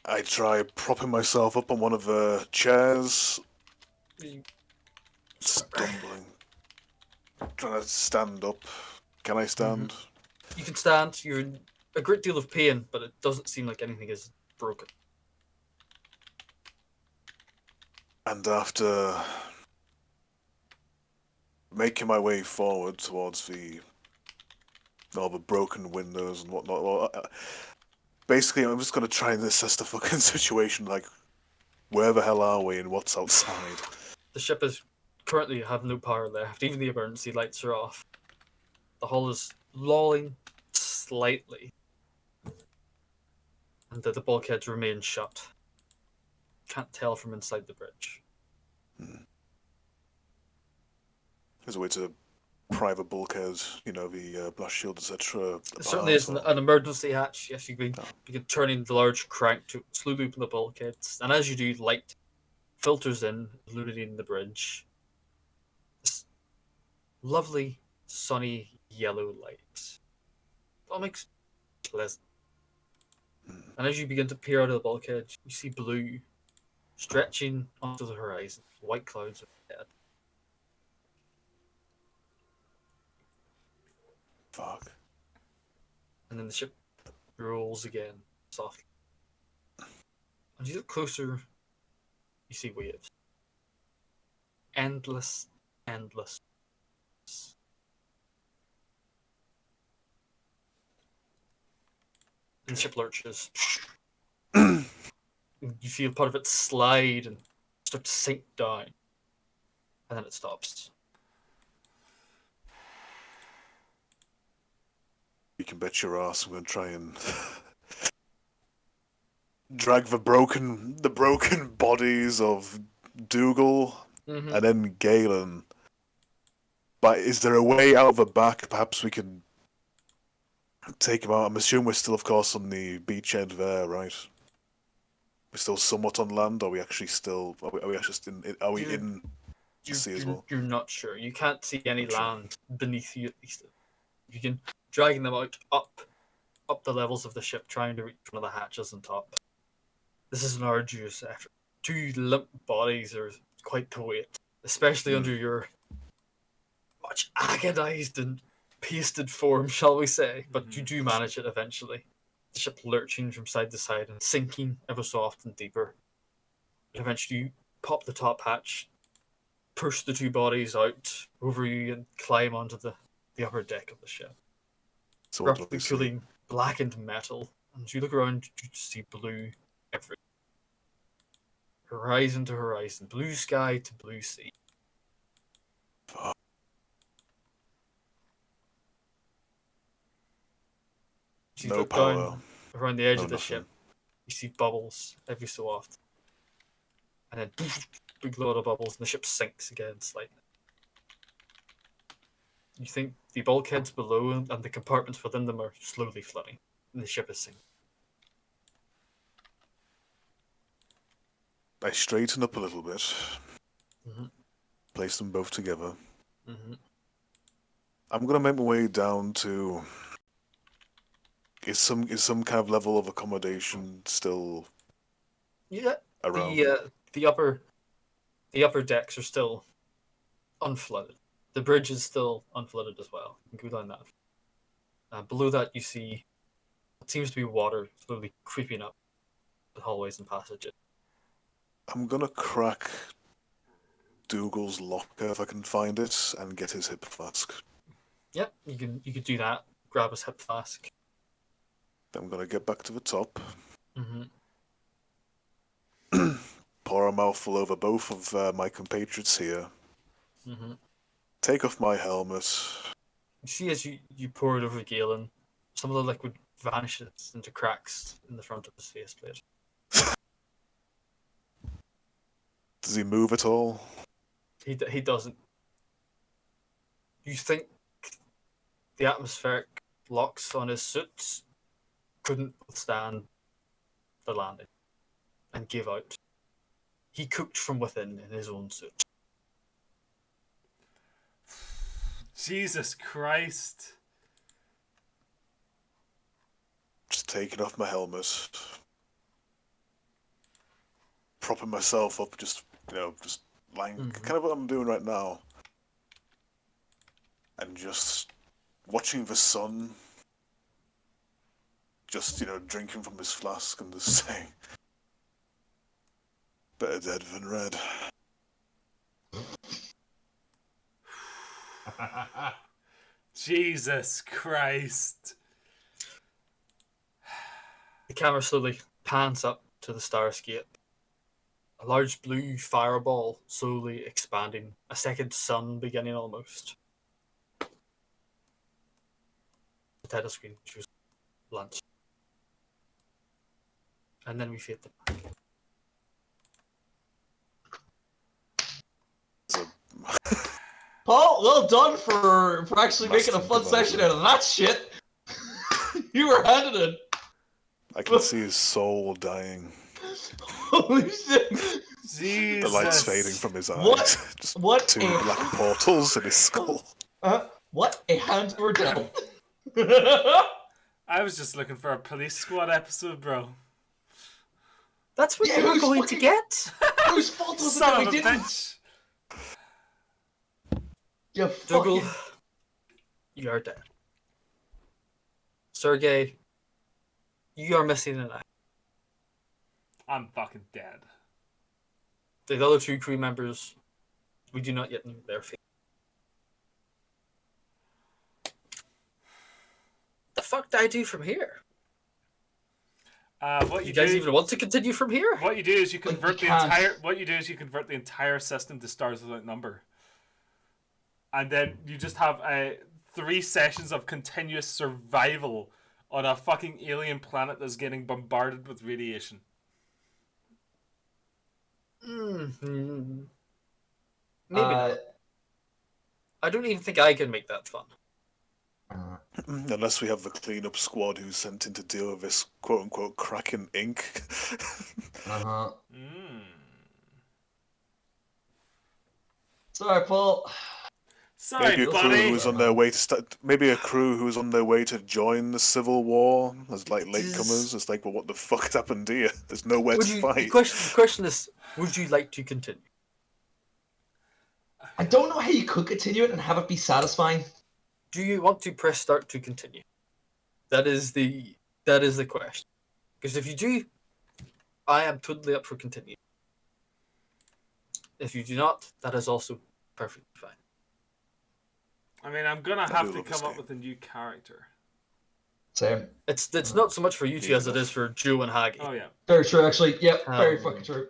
I try propping myself up on one of the chairs, stumbling, trying to stand up. Can I stand? Mm-hmm. You can stand. You're in a great deal of pain, but it doesn't seem like anything is broken. And after making my way forward towards all the broken windows and whatnot, well, basically I'm just going to try and assess the fucking situation, like, where the hell are we and what's outside? The ship is currently have no power left. Even the emergency lights are off. The hull is lolling slightly. And the bulkheads remain shut. Can't tell from inside the bridge. There's a way to pry the bulkhead, the blast shield, etc. There certainly is an emergency hatch. Yes, you can turn in the large crank to slowly open the bulkheads. And as you do, light filters in, illuminating the bridge. This lovely, sunny, yellow light. It all makes it pleasant. And as you begin to peer out of the bulkhead, you see blue stretching onto the horizon. White clouds overhead. Fuck. And then the ship rolls again, softly. As you look closer, you see waves. Endless, endless. And the ship lurches. You feel part of it slide and start to sink down. And then it stops. You can bet your ass I'm going to try and drag the broken bodies of Dougal and then Galen. But is there a way out of the back? Perhaps we can take him out. I'm assuming we're still, of course, on the beach end there, right? We're still somewhat on land. Or are we actually still? Are we actually in? Are we in the sea as well? You're not sure. You can't see any Not land beneath you, at least. You can drag them out up the levels of the ship, trying to reach one of the hatches on top. This is an arduous effort. 2 limp bodies are quite the weight, especially under your much agonized and pasted form, shall we say. But you do manage it eventually. The ship lurching from side to side and sinking ever so often deeper. But eventually you pop the top hatch, push the 2 bodies out over you and climb onto the upper deck of the ship. So what do Roughly we see? cooling blackened metal. And as you look around, you see blue everywhere. Horizon to horizon, blue sky to blue sea. Fuck. As you No look power. down around the edge No of the nothing. ship, you see bubbles every so often. And then big load of bubbles, and the ship sinks again slightly. You think the bulkheads below and the compartments within them are slowly flooding, and the ship is sinking. I straighten up a little bit. Mhm. Place them both together. Mm-hmm. I'm gonna make my way down to. Is some kind of level of accommodation still Yeah, around? the upper decks are still unflooded. The bridge is still unflooded as well. You can go down that. Below that, you see what seems to be water slowly creeping up the hallways and passages. I'm gonna crack Dougal's locker if I can find it and get his hip flask. Yep, you could do that. Grab his hip flask. Then I'm gonna get back to the top. Mm-hmm. Pour a mouthful over both of my compatriots here. Mm-hmm. Take off my helmet. You see as you pour it over Galen, some of the liquid vanishes into cracks in the front of his faceplate. Does he move at all? He doesn't. You think the atmospheric locks on his suits couldn't withstand the landing and give out. He cooked from within in his own suit. Jesus Christ. Just taking off my helmet. Propping myself up, just lying, kind of what I'm doing right now. And just watching the sun. Just, drinking from his flask and just saying, better dead than red. Jesus Christ. The camera slowly pans up to the starscape. A large blue fireball slowly expanding. A second sun beginning almost. The title screen shows lunch. And then we fade to black. Paul, well done for actually making a Massive fun session out development. of that shit. You were handed it. I can see his soul dying. Holy shit. Jesus. The light's fading from his eyes. What? Just What 2 a- black portals in his skull. What a hand you were dealt. I was just looking for a police squad episode, bro. That's what Yeah, you were who's going fucking- to get. Whose fault was it Son that of we a didn't? bitch. You Dougal, fucking... you are dead. Sergey, you are missing an eye. I'm fucking dead. The other 2 crew members, we do not yet know their fate. The fuck do I do from here? What you guys even want to continue from here? What you do is you convert you can't. the entire system to stars without number, and then you just have 3 sessions of continuous survival on a fucking alien planet that's getting bombarded with radiation. Mm-hmm. Maybe not. I don't even think I can make that fun. Unless we have the cleanup squad who's sent in to deal with this quote-unquote Kraken Inc. Sorry, Paul. Sorry, maybe a buddy. crew who was on their way to start. Maybe a crew who was on their way to join the Civil War as like latecomers. It's like, well, what the fuck has happened here? There's nowhere to fight. The question is, would you like to continue? I don't know how you could continue it and have it be satisfying. Do you want to press start to continue? That is the question. Because if you do, I am totally up for continuing. If you do not, that is also perfectly fine. I mean, I'm gonna have to come up with a new character. Same. It's not so much for you two as it is for Joe and Haggy. Oh yeah. Very true, actually. Yep, very fucking true.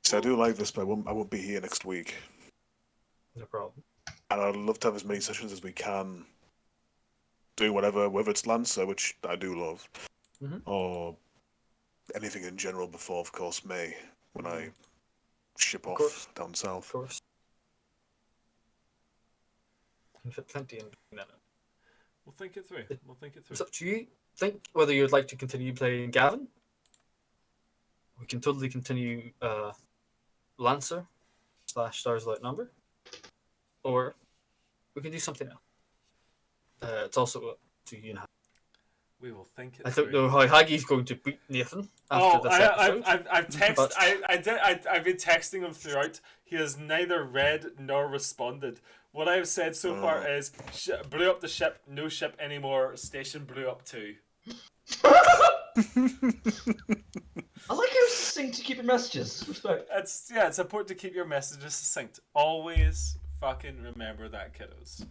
So I do like this, but I won't be here next week. No problem. And I'd love to have as many sessions as we can. Doing whatever, whether it's Lancer, which I do love, or anything in general before, of course, May, when I ship off down south. Of course. You fit plenty in that. We'll think it through. It's up to you. Think whether you'd like to continue playing Gavin. We can totally continue Lancer / Stars Without Number. Or we can do something else. It's also up to you now. We will think it I through. don't know how Haggy's going to beat Nathan after this episode. I've been texting him throughout. He has neither read nor responded. What I've said so far is blew up the ship, no ship anymore, station blew up too. I like how succinct you keep your messages. Respect. It's important to keep your messages succinct. Always fucking remember that, kiddos.